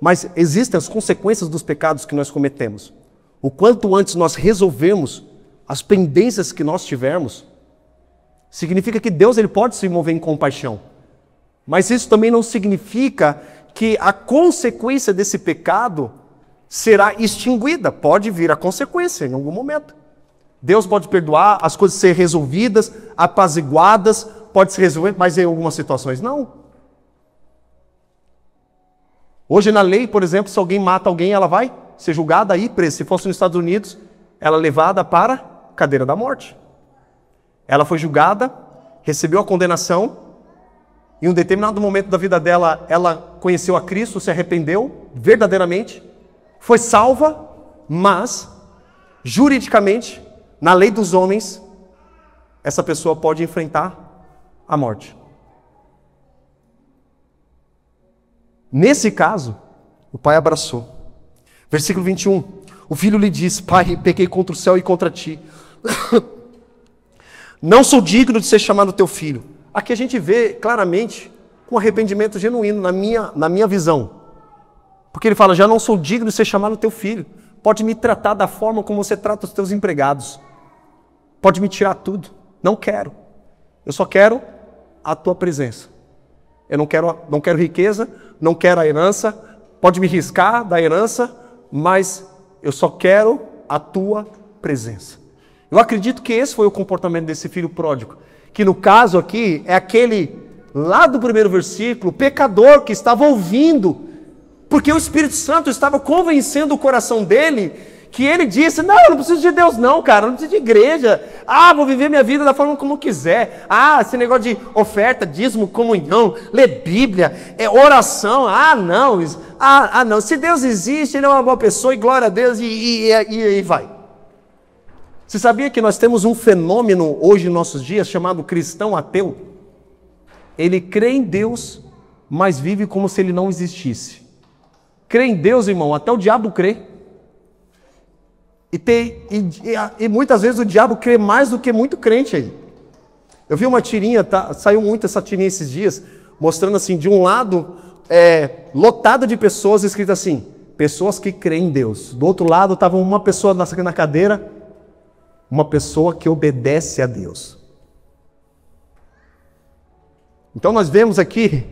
Mas existem as consequências dos pecados que nós cometemos. O quanto antes nós resolvermos as pendências que nós tivermos, significa que Deus ele pode se mover em compaixão. Mas isso também não significa que a consequência desse pecado será extinguida. Pode vir a consequência em algum momento. Deus pode perdoar, as coisas serem resolvidas, apaziguadas, pode se resolver, mas em algumas situações não. Hoje na lei, por exemplo, se alguém mata alguém, ela vai ser julgada aí, presa. Se fosse nos Estados Unidos, ela é levada para a cadeira da morte. Ela foi julgada, recebeu a condenação, em um determinado momento da vida dela, ela conheceu a Cristo, se arrependeu verdadeiramente, foi salva, mas, juridicamente, na lei dos homens, essa pessoa pode enfrentar a morte. Nesse caso, o pai abraçou. Versículo 21. O filho lhe disse: Pai, pequei contra o céu e contra ti. Não sou digno de ser chamado teu filho. Aqui a gente vê claramente um arrependimento genuíno na minha visão. Porque ele fala: já não sou digno de ser chamado teu filho. Pode me tratar da forma como você trata os teus empregados. Pode me tirar tudo. Não quero. Eu só quero a tua presença. Eu não quero riqueza, não quero a herança. Pode me riscar da herança, mas eu só quero a tua presença. Eu acredito que esse foi o comportamento desse filho pródigo. Que no caso aqui é aquele lá do primeiro versículo, pecador que estava ouvindo, porque o Espírito Santo estava convencendo o coração dele, que ele disse: não, eu não preciso de Deus não, cara, eu não preciso de igreja. Vou viver minha vida da forma como quiser. Esse negócio de oferta, dízimo, comunhão, ler Bíblia, oração, não. Não, se Deus existe, ele é uma boa pessoa e glória a Deus e vai. Você sabia que nós temos um fenômeno hoje em nossos dias chamado cristão ateu? Ele crê em Deus, mas vive como se ele não existisse. Crê em Deus, irmão, até o diabo crê. E muitas vezes o diabo crê mais do que muito crente aí. Eu vi uma tirinha, saiu muito essa tirinha esses dias, mostrando assim, de um lado, lotado de pessoas, escrito assim, pessoas que creem em Deus. Do outro lado estava uma pessoa na cadeira, uma pessoa que obedece a Deus. Então nós vemos aqui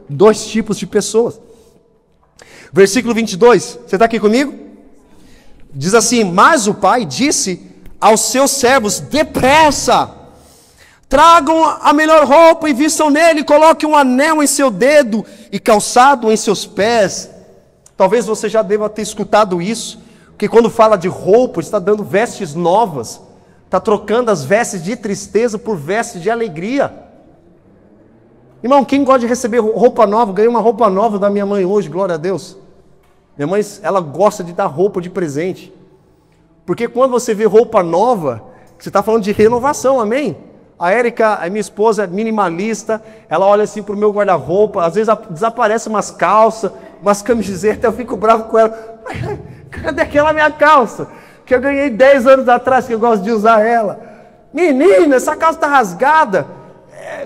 dois tipos de pessoas. Versículo 22, você está aqui comigo? Diz assim: mas o pai disse aos seus servos: depressa, tragam a melhor roupa e vistam nele, coloquem um anel em seu dedo e calçado em seus pés. Talvez você já deva ter escutado isso, porque quando fala de roupa, está dando vestes novas, está trocando as vestes de tristeza por vestes de alegria. Irmão, quem gosta de receber roupa nova? Ganhei uma roupa nova da minha mãe hoje, glória a Deus. Minha mãe, ela gosta de dar roupa de presente. Porque quando você vê roupa nova, você está falando de renovação, amém? A Érica, a minha esposa, é minimalista, ela olha assim para o meu guarda-roupa, às vezes desaparece umas calças, umas camisetas, eu fico bravo com ela. Cadê aquela minha calça? Que eu ganhei 10 anos atrás, que eu gosto de usar ela. Menina, essa calça está rasgada.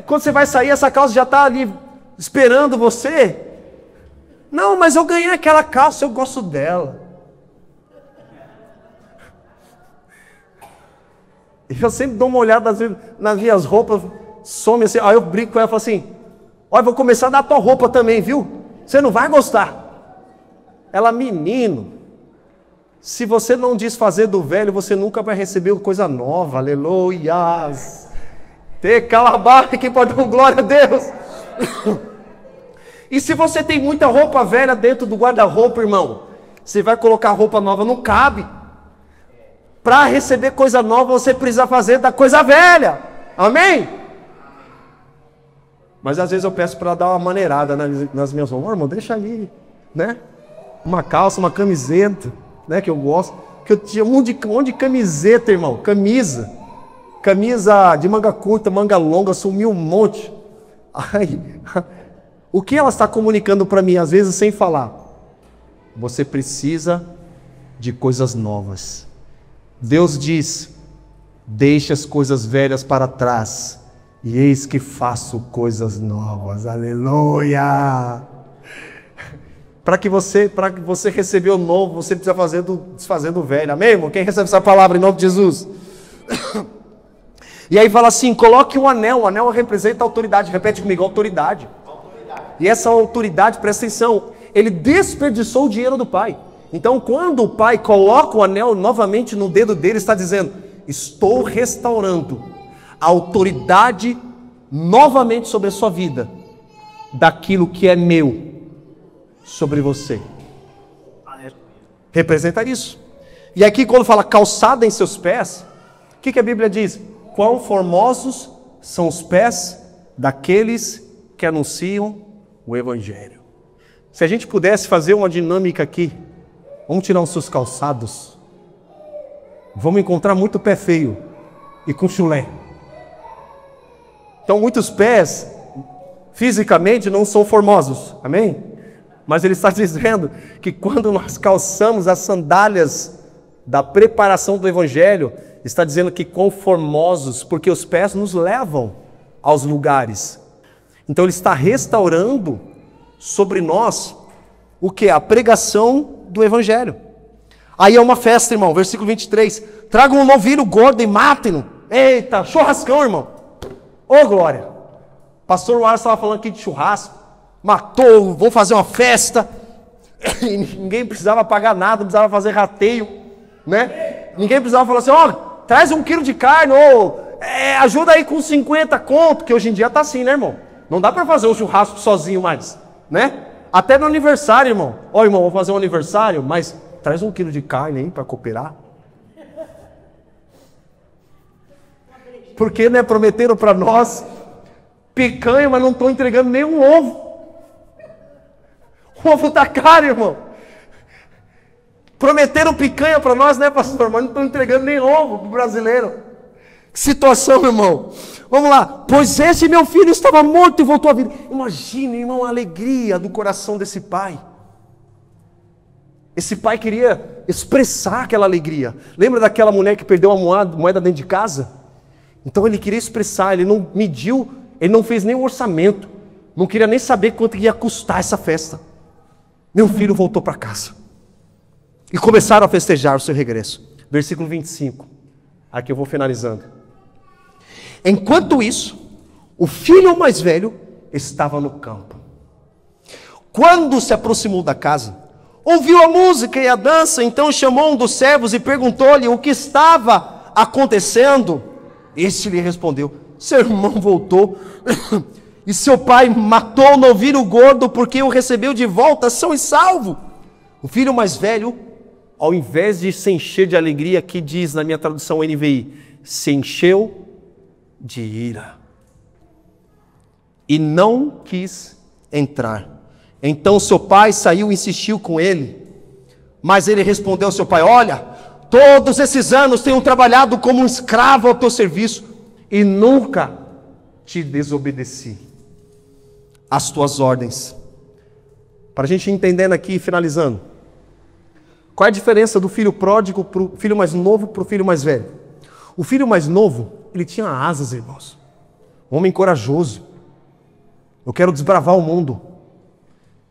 Quando você vai sair, essa calça já está ali esperando você. Não, mas eu ganhei aquela calça, eu gosto dela. Eu sempre dou uma olhada nas minhas roupas, some assim, aí eu brinco com ela e falo assim: olha, eu vou começar a dar a tua roupa também, viu? Você não vai gostar. Ela: menino, Se você não desfazer do velho, você nunca vai receber coisa nova. Aleluias. Te calabá, quem pode dar glória a Deus. E se você tem muita roupa velha dentro do guarda-roupa, irmão, você vai colocar roupa nova, não cabe. Para receber coisa nova, você precisa fazer da coisa velha. Amém? Mas às vezes eu peço para dar uma maneirada nas minhas roupas. Irmão, deixa aí, né? Uma calça, uma camiseta, né? Que eu gosto. Que eu tinha um monte de camiseta, irmão. Camisa de manga curta, manga longa, sumiu um monte. Ai, o que ela está comunicando para mim, às vezes sem falar? Você precisa de coisas novas. Deus diz: deixe as coisas velhas para trás, e eis que faço coisas novas. Aleluia! Para você receber o novo, você precisa desfazer do velho. Amém, irmão? Quem recebe essa palavra em nome de Jesus? E aí fala assim: coloque um anel. O anel representa a autoridade. Repete comigo: autoridade. E essa autoridade, presta atenção, ele desperdiçou o dinheiro do pai. Então, quando o pai coloca o anel novamente no dedo dele, está dizendo: estou restaurando a autoridade novamente sobre a sua vida, daquilo que é meu sobre você. Representa isso. E aqui, quando fala calçada em seus pés, o que a Bíblia diz? Quão formosos são os pés daqueles que anunciam o Evangelho. Se a gente pudesse fazer uma dinâmica aqui, vamos tirar os seus calçados, vamos encontrar muito pé feio e com chulé. Então muitos pés, fisicamente, não são formosos, amém? Mas ele está dizendo que quando nós calçamos as sandálias da preparação do Evangelho, está dizendo que quão formosos, porque os pés nos levam aos lugares. Então ele está restaurando sobre nós o que? A pregação do Evangelho. Aí é uma festa, irmão, versículo 23. Tragam um novilho gordo e matem-no. Eita, churrascão, irmão. Ô glória. Pastor Wallace estava falando aqui de churrasco. Matou, vou fazer uma festa. E ninguém precisava pagar nada, não precisava fazer rateio, né? Ninguém precisava falar assim: ó, traz 1 quilo de carne, ou ajuda aí com 50 conto, que hoje em dia tá assim, né, irmão? Não dá para fazer um churrasco sozinho mais, né? Até no aniversário, irmão. Ó, irmão, vou fazer um aniversário, mas traz 1 quilo de carne aí para cooperar. Porque, né, prometeram para nós picanha, mas não estão entregando nenhum ovo. O ovo tá caro, irmão. Prometeram picanha para nós, né, pastor? Mas não estão entregando nem ovo pro brasileiro. Que situação, irmão. Vamos lá. Pois esse meu filho estava morto e voltou à vida. Imagine, irmão, a alegria do coração desse pai. Esse pai queria expressar aquela alegria. Lembra daquela mulher que perdeu uma moeda dentro de casa? Então ele queria expressar, ele não mediu, ele não fez nem um orçamento. Não queria nem saber quanto ia custar essa festa. Meu filho voltou para casa. E começaram a festejar o seu regresso. Versículo 25. Aqui eu vou finalizando. Enquanto isso, o filho mais velho estava no campo. Quando se aproximou da casa, ouviu a música e a dança, então chamou um dos servos e perguntou-lhe o que estava acontecendo. Este lhe respondeu: seu irmão voltou e seu pai matou o novilho gordo porque o recebeu de volta são e salvo. O filho mais velho, ao invés de se encher de alegria, que diz na minha tradução NVI, se encheu de ira e não quis entrar. Então seu pai saiu e insistiu com ele, mas ele respondeu ao seu pai: olha, todos esses anos tenho trabalhado como um escravo ao teu serviço e nunca te desobedeci às tuas ordens. Para a gente entendendo aqui, finalizando, qual é a diferença do filho pródigo para o filho mais novo para o filho mais velho? O filho mais novo, ele tinha asas, irmãos. Um homem corajoso. Eu quero desbravar o mundo.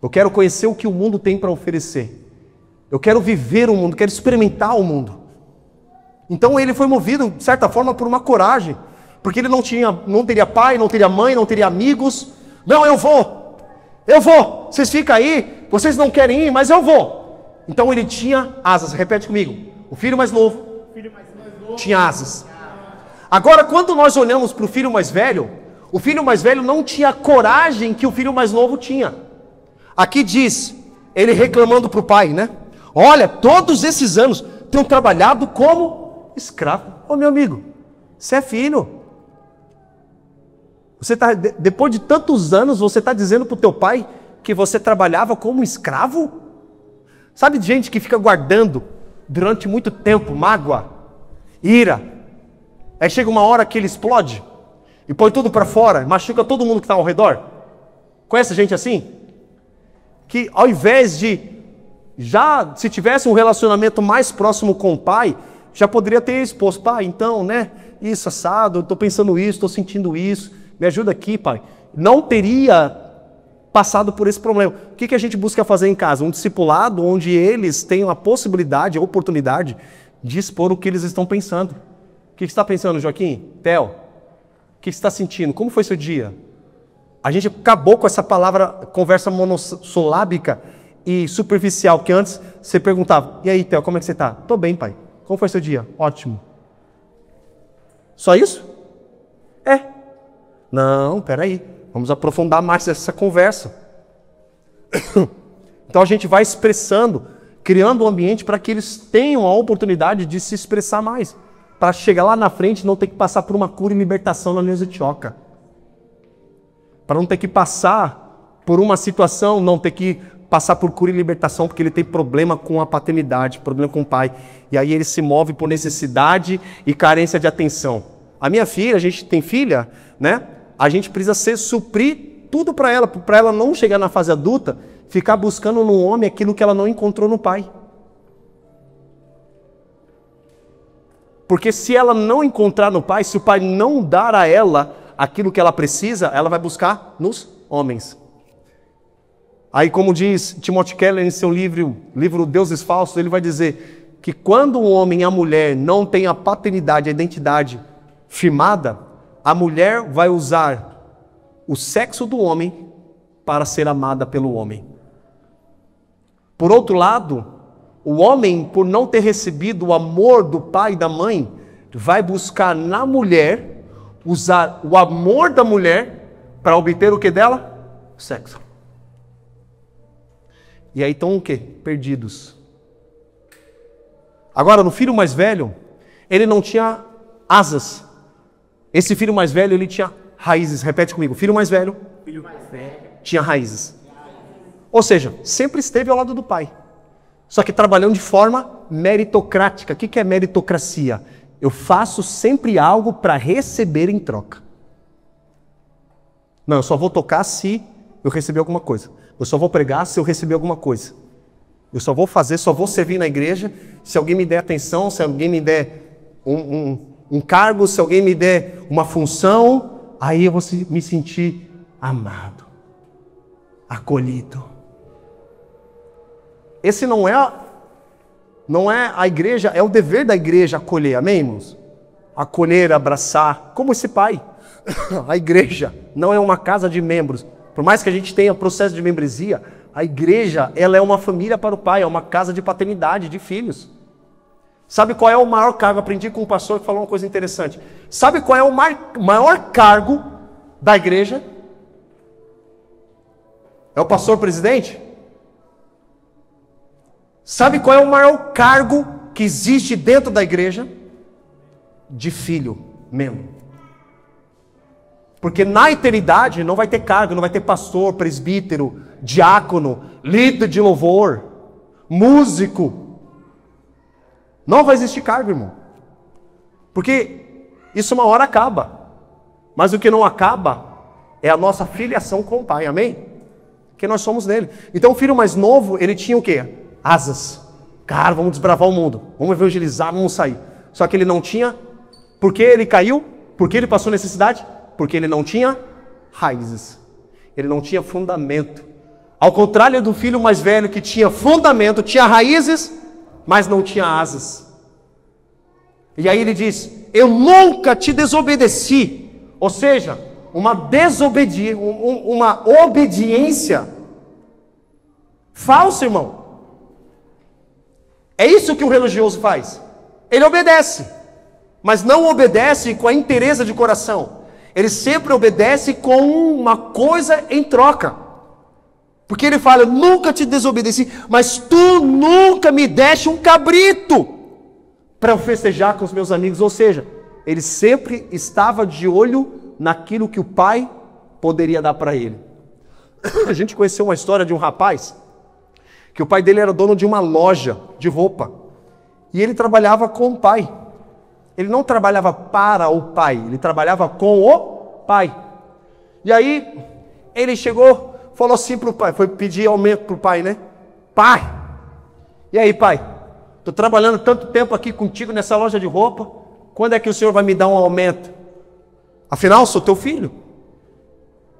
Eu quero conhecer o que o mundo tem para oferecer. Eu quero viver o mundo, quero experimentar o mundo. Então ele foi movido, de certa forma, por uma coragem. Porque ele não teria pai, não teria mãe, não teria amigos. Não, eu vou. Vocês ficam aí, vocês não querem ir, mas eu vou. Então ele tinha asas. Repete comigo. O filho mais novo tinha asas. Agora, quando nós olhamos para o filho mais velho não tinha a coragem que o filho mais novo tinha. Aqui diz, ele reclamando para o pai, né? Olha, todos esses anos tenho trabalhado como escravo. Ô meu amigo, você é filho. Depois de tantos anos, você está dizendo para o teu pai que você trabalhava como escravo? Sabe de gente que fica guardando durante muito tempo mágoa, ira. Aí chega uma hora que ele explode e põe tudo para fora, machuca todo mundo que está ao redor. Conhece gente assim? Que ao invés de, se tivesse um relacionamento mais próximo com o pai, já poderia ter exposto, pai, então, né, isso, assado, eu estou pensando isso, estou sentindo isso, me ajuda aqui, pai. Não teria passado por esse problema. O que a gente busca fazer em casa? Um discipulado onde eles tenham a possibilidade, a oportunidade de expor o que eles estão pensando. O que você está pensando, Joaquim? Theo? O que você está sentindo? Como foi seu dia? A gente acabou com essa palavra, conversa monossolábica e superficial, que antes você perguntava, e aí, Theo, como é que você está? Estou bem, pai. Como foi seu dia? Ótimo. Só isso? Não, peraí. Vamos aprofundar mais essa conversa. Então a gente vai expressando, criando um ambiente para que eles tenham a oportunidade de se expressar mais. Para chegar lá na frente e não ter que passar por uma cura e libertação na Neuza Tioca. Para não ter que passar por uma situação, não ter que passar por cura e libertação, porque ele tem problema com a paternidade, problema com o pai. E aí ele se move por necessidade e carência de atenção. A minha filha, a gente tem filha, né? A gente precisa suprir tudo para ela não chegar na fase adulta, ficar buscando no homem aquilo que ela não encontrou no pai. Porque se ela não encontrar no pai, se o pai não dar a ela aquilo que ela precisa, ela vai buscar nos homens. Aí, como diz Timothy Keller em seu livro Deuses Falsos, ele vai dizer que quando o homem e a mulher não têm a paternidade, a identidade firmada, a mulher vai usar o sexo do homem para ser amada pelo homem. Por outro lado, o homem, por não ter recebido o amor do pai e da mãe, vai buscar na mulher, usar o amor da mulher para obter o que dela? Sexo. E aí estão o quê? Perdidos. Agora, no filho mais velho, ele não tinha asas. Esse filho mais velho, ele tinha raízes. Repete comigo. Filho mais velho tinha raízes. Ou seja, sempre esteve ao lado do pai. Só que trabalhando de forma meritocrática. O que é meritocracia? Eu faço sempre algo para receber em troca. Não, eu só vou tocar se eu receber alguma coisa. Eu só vou pregar se eu receber alguma coisa. Eu só vou fazer, só vou servir na igreja se alguém me der atenção, se alguém me der um cargo, se alguém me der uma função, aí eu vou me sentir amado, acolhido. Esse não é a igreja, é o dever da igreja acolher, amém, irmãos? Acolher, abraçar, como esse pai. A igreja não é uma casa de membros. Por mais que a gente tenha processo de membresia, a igreja, ela é uma família para o pai, é uma casa de paternidade, de filhos. Sabe qual é o maior cargo? Aprendi com um pastor que falou uma coisa interessante. Sabe qual é o maior cargo da igreja? É o pastor presidente? Sabe qual é o maior cargo que existe dentro da igreja? De filho, membro. Porque na eternidade não vai ter cargo, não vai ter pastor, presbítero, diácono, líder de louvor, músico. Não vai existir cargo, irmão. Porque isso uma hora acaba. Mas o que não acaba é a nossa filiação com o Pai, amém? Que nós somos nele. Então o filho mais novo, ele tinha o quê? Asas. Cara, vamos desbravar o mundo. Vamos evangelizar, vamos sair. Só que ele não tinha. Por que ele caiu? Por que ele passou necessidade? Porque ele não tinha raízes. Ele não tinha fundamento. Ao contrário do filho mais velho que tinha fundamento, tinha raízes, mas não tinha asas. E aí ele diz, eu nunca te desobedeci. Ou seja, uma obediência falsa, irmão. É isso que o religioso faz. Ele obedece, mas não obedece com a inteireza de coração. Ele sempre obedece com uma coisa em troca. Porque ele fala: eu nunca te desobedeci, mas tu nunca me deste um cabrito para eu festejar com os meus amigos. Ou seja, ele sempre estava de olho naquilo que o pai poderia dar para ele. A gente conheceu uma história de um rapaz, que o pai dele era dono de uma loja de roupa, e ele trabalhava com o pai. Ele não trabalhava para o pai, ele trabalhava com o pai. E aí, ele chegou, falou assim para o pai, foi pedir aumento para o pai, né? Pai, e aí pai, estou trabalhando tanto tempo aqui contigo nessa loja de roupa, quando é que o senhor vai me dar um aumento? Afinal, sou teu filho.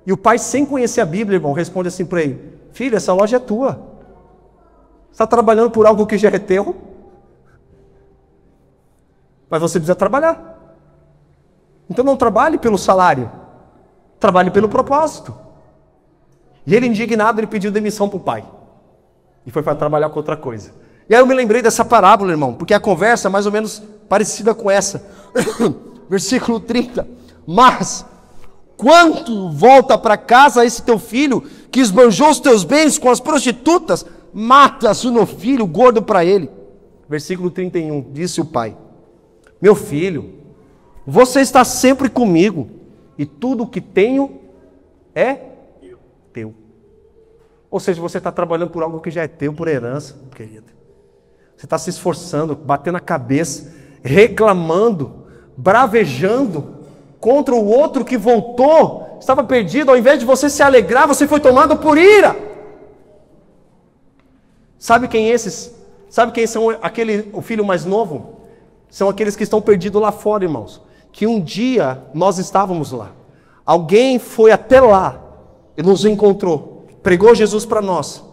E o pai, sem conhecer a Bíblia, irmão, responde assim para ele: filho, essa loja é tua. Você está trabalhando por algo que já é teu? Mas você precisa trabalhar. Então não trabalhe pelo salário, trabalhe pelo propósito. E ele, indignado, ele pediu demissão para o pai. E foi para trabalhar com outra coisa. E aí eu me lembrei dessa parábola, irmão, porque a conversa é mais ou menos parecida com essa. Versículo 30. Mas, quando volta para casa esse teu filho, que esbanjou os teus bens com as prostitutas, mata-se o filho gordo para ele. Versículo 31, disse o pai: meu filho, você está sempre comigo, e tudo o que tenho é teu. Ou seja, você está trabalhando por algo que já é teu, por herança, querido. Você está se esforçando, batendo a cabeça, reclamando, bravejando contra o outro que voltou, estava perdido. Ao invés de você se alegrar, você foi tomado por ira. Sabe quem esses? Sabe quem são o filho mais novo? São aqueles que estão perdidos lá fora, irmãos. Que um dia nós estávamos lá. Alguém foi até lá e nos encontrou. Pregou Jesus para nós.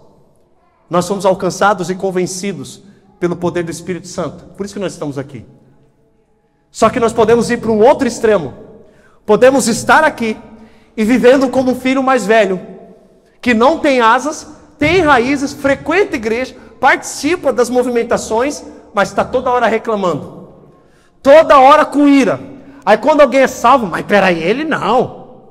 Nós fomos alcançados e convencidos pelo poder do Espírito Santo. Por isso que nós estamos aqui. Só que nós podemos ir para um outro extremo. Podemos estar aqui e vivendo como um filho mais velho, que não tem asas, tem raízes, frequenta a igreja, participa das movimentações, mas está toda hora reclamando. Toda hora com ira. Aí quando alguém é salvo, mas peraí, ele não.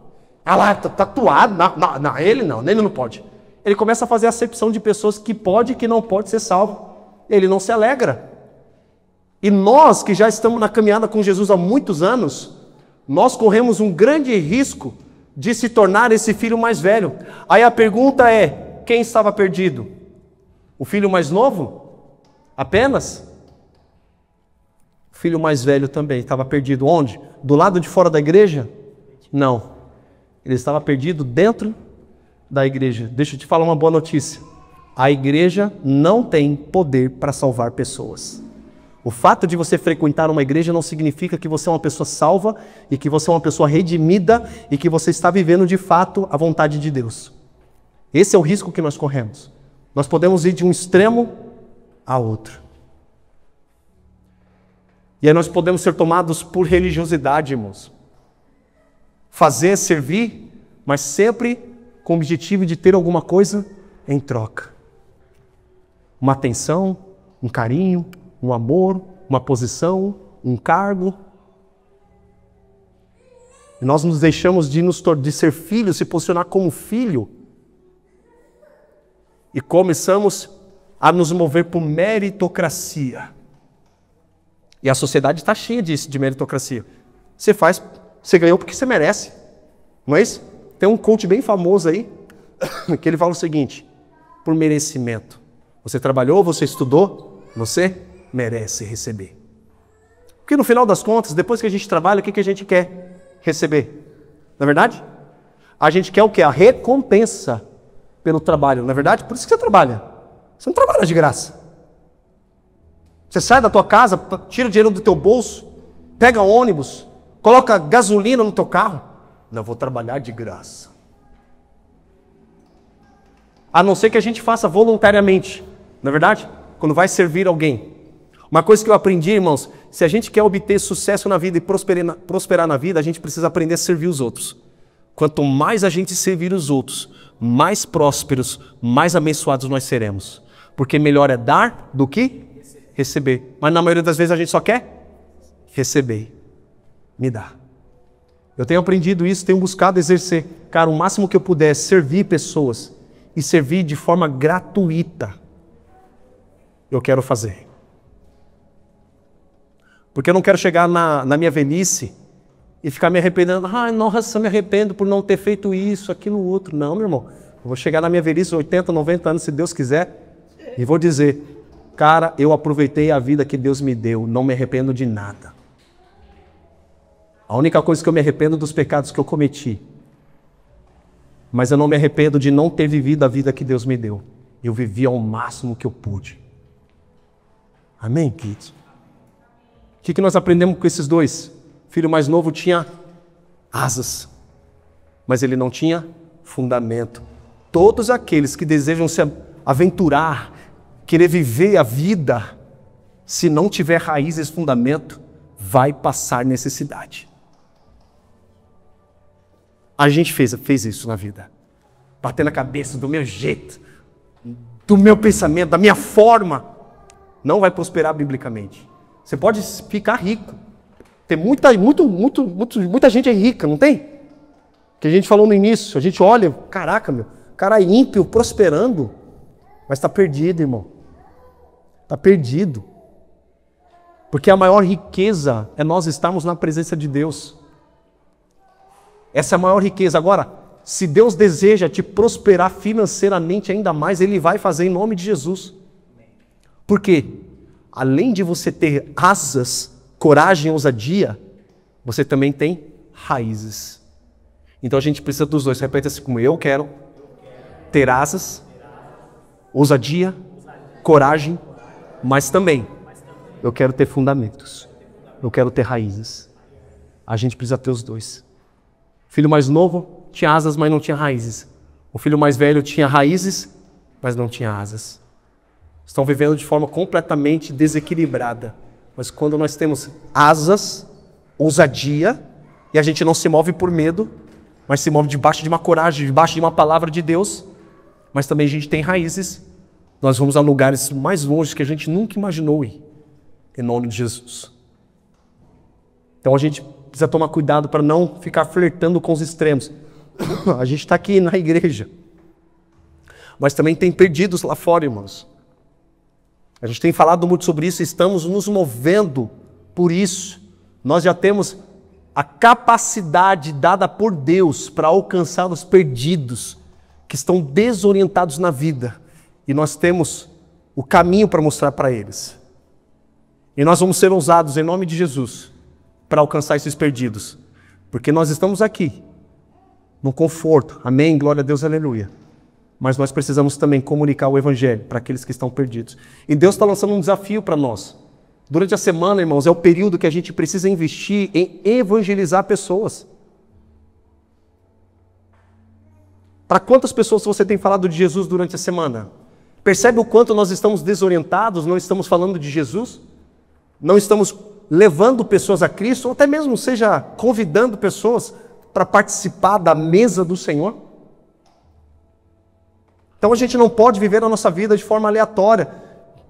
Ah lá, tá tatuado. Não, ele não pode. Ele começa a fazer acepção de pessoas que pode e que não pode ser salvo. Ele não se alegra. E nós que já estamos na caminhada com Jesus há muitos anos, nós corremos um grande risco de se tornar esse filho mais velho. Aí a pergunta é: quem estava perdido? O filho mais novo? Apenas? O filho mais velho também estava perdido. Onde? Do lado de fora da igreja? Não. Ele estava perdido dentro da igreja. Deixa eu te falar uma boa notícia. A igreja não tem poder para salvar pessoas. O fato de você frequentar uma igreja não significa que você é uma pessoa salva e que você é uma pessoa redimida e que você está vivendo de fato a vontade de Deus. Esse é o risco que nós corremos. Nós podemos ir de um extremo a outro. E aí nós podemos ser tomados por religiosidade, irmãos. Fazer, servir, mas sempre com o objetivo de ter alguma coisa em troca. Uma atenção, um carinho, um amor, uma posição, um cargo. E nós nos deixamos de ser filho, se posicionar como filho. E começamos a nos mover por meritocracia. E a sociedade está cheia disso, de meritocracia. Você ganhou porque você merece. Não é isso? Tem um coach bem famoso aí, que ele fala o seguinte: por merecimento. Você trabalhou, você estudou, você merece receber. Porque no final das contas, depois que a gente trabalha, o que a gente quer receber? Não é verdade? A gente quer o quê? A recompensa pelo trabalho, não é verdade? Por isso que você trabalha. Você não trabalha de graça. Você sai da tua casa, tira o dinheiro do teu bolso, pega um ônibus, coloca gasolina no teu carro. Não, vou trabalhar de graça. A não ser que a gente faça voluntariamente, não é verdade? Quando vai servir alguém. Uma coisa que eu aprendi, irmãos, se a gente quer obter sucesso na vida e prosperar na vida, a gente precisa aprender a servir os outros. Quanto mais a gente servir os outros, mais prósperos, mais abençoados nós seremos. Porque melhor é dar do que receber. Mas na maioria das vezes a gente só quer receber. Me dá. Eu tenho aprendido isso, tenho buscado exercer. Cara, o máximo que eu puder servir pessoas e servir de forma gratuita, eu quero fazer. Porque eu não quero chegar na minha velhice e ficar me arrependendo. Nossa, eu me arrependo por não ter feito isso, aquilo, outro. Não, meu irmão. Eu vou chegar na minha velhice, 80, 90 anos, se Deus quiser, e vou dizer, cara, eu aproveitei a vida que Deus me deu, não me arrependo de nada. A única coisa que eu me arrependo dos pecados que eu cometi. Mas eu não me arrependo de não ter vivido a vida que Deus me deu. Eu vivi ao máximo que eu pude. Amém, queridos? O que nós aprendemos com esses dois? O filho mais novo tinha asas, mas ele não tinha fundamento. Todos aqueles que desejam se aventurar, querer viver a vida, se não tiver raízes e fundamento, vai passar necessidade. A gente fez isso na vida. Bater na cabeça do meu jeito, do meu pensamento, da minha forma. Não vai prosperar biblicamente. Você pode ficar rico. Tem muita gente é rica, não tem? Que a gente falou no início. A gente olha, caraca, meu, cara ímpio, prosperando. Mas está perdido, irmão. Está perdido. Porque a maior riqueza é nós estarmos na presença de Deus. Essa é a maior riqueza. Agora, se Deus deseja te prosperar financeiramente ainda mais, Ele vai fazer em nome de Jesus. Por quê? Além de você ter asas, coragem, ousadia, você também tem raízes. Então a gente precisa dos dois. Repete assim como eu quero ter asas, ousadia, coragem, mas também eu quero ter fundamentos. Eu quero ter raízes. A gente precisa ter os dois. O filho mais novo tinha asas, mas não tinha raízes. O filho mais velho tinha raízes, mas não tinha asas. Estão vivendo de forma completamente desequilibrada. Mas quando nós temos asas, ousadia, e a gente não se move por medo, mas se move debaixo de uma coragem, debaixo de uma palavra de Deus, mas também a gente tem raízes, nós vamos a lugares mais longe que a gente nunca imaginou ir, em nome de Jesus. Então a gente precisa tomar cuidado para não ficar flertando com os extremos. A gente está aqui na igreja, mas também tem perdidos lá fora, irmãos. A gente tem falado muito sobre isso, estamos nos movendo por isso. Nós já temos a capacidade dada por Deus para alcançar os perdidos que estão desorientados na vida. E nós temos o caminho para mostrar para eles. E nós vamos ser ousados em nome de Jesus para alcançar esses perdidos. Porque nós estamos aqui, no conforto. Amém, glória a Deus, aleluia. Mas nós precisamos também comunicar o Evangelho para aqueles que estão perdidos. E Deus está lançando um desafio para nós. Durante a semana, irmãos, é o período que a gente precisa investir em evangelizar pessoas. Para quantas pessoas você tem falado de Jesus durante a semana? Percebe o quanto nós estamos desorientados, não estamos falando de Jesus? Não estamos levando pessoas a Cristo, ou até mesmo seja convidando pessoas para participar da mesa do Senhor? Então a gente não pode viver a nossa vida de forma aleatória.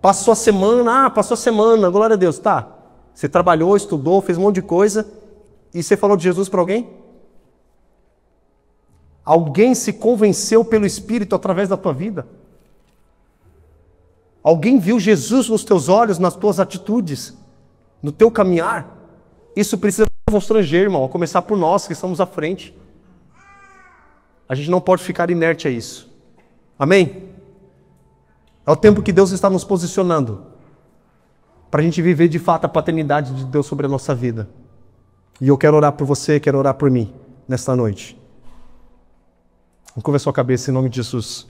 Passou a semana, glória a Deus. Tá, você trabalhou, estudou, fez um monte de coisa, e você falou de Jesus para alguém? Alguém se convenceu pelo Espírito através da tua vida? Alguém viu Jesus nos teus olhos, nas tuas atitudes, no teu caminhar? Isso precisa constranger, irmão, a começar por nós que estamos à frente. A gente não pode ficar inerte a isso. Amém? É o tempo que Deus está nos posicionando para a gente viver de fato a paternidade de Deus sobre a nossa vida. E eu quero orar por você, quero orar por mim nesta noite. Curva a sua cabeça em nome de Jesus.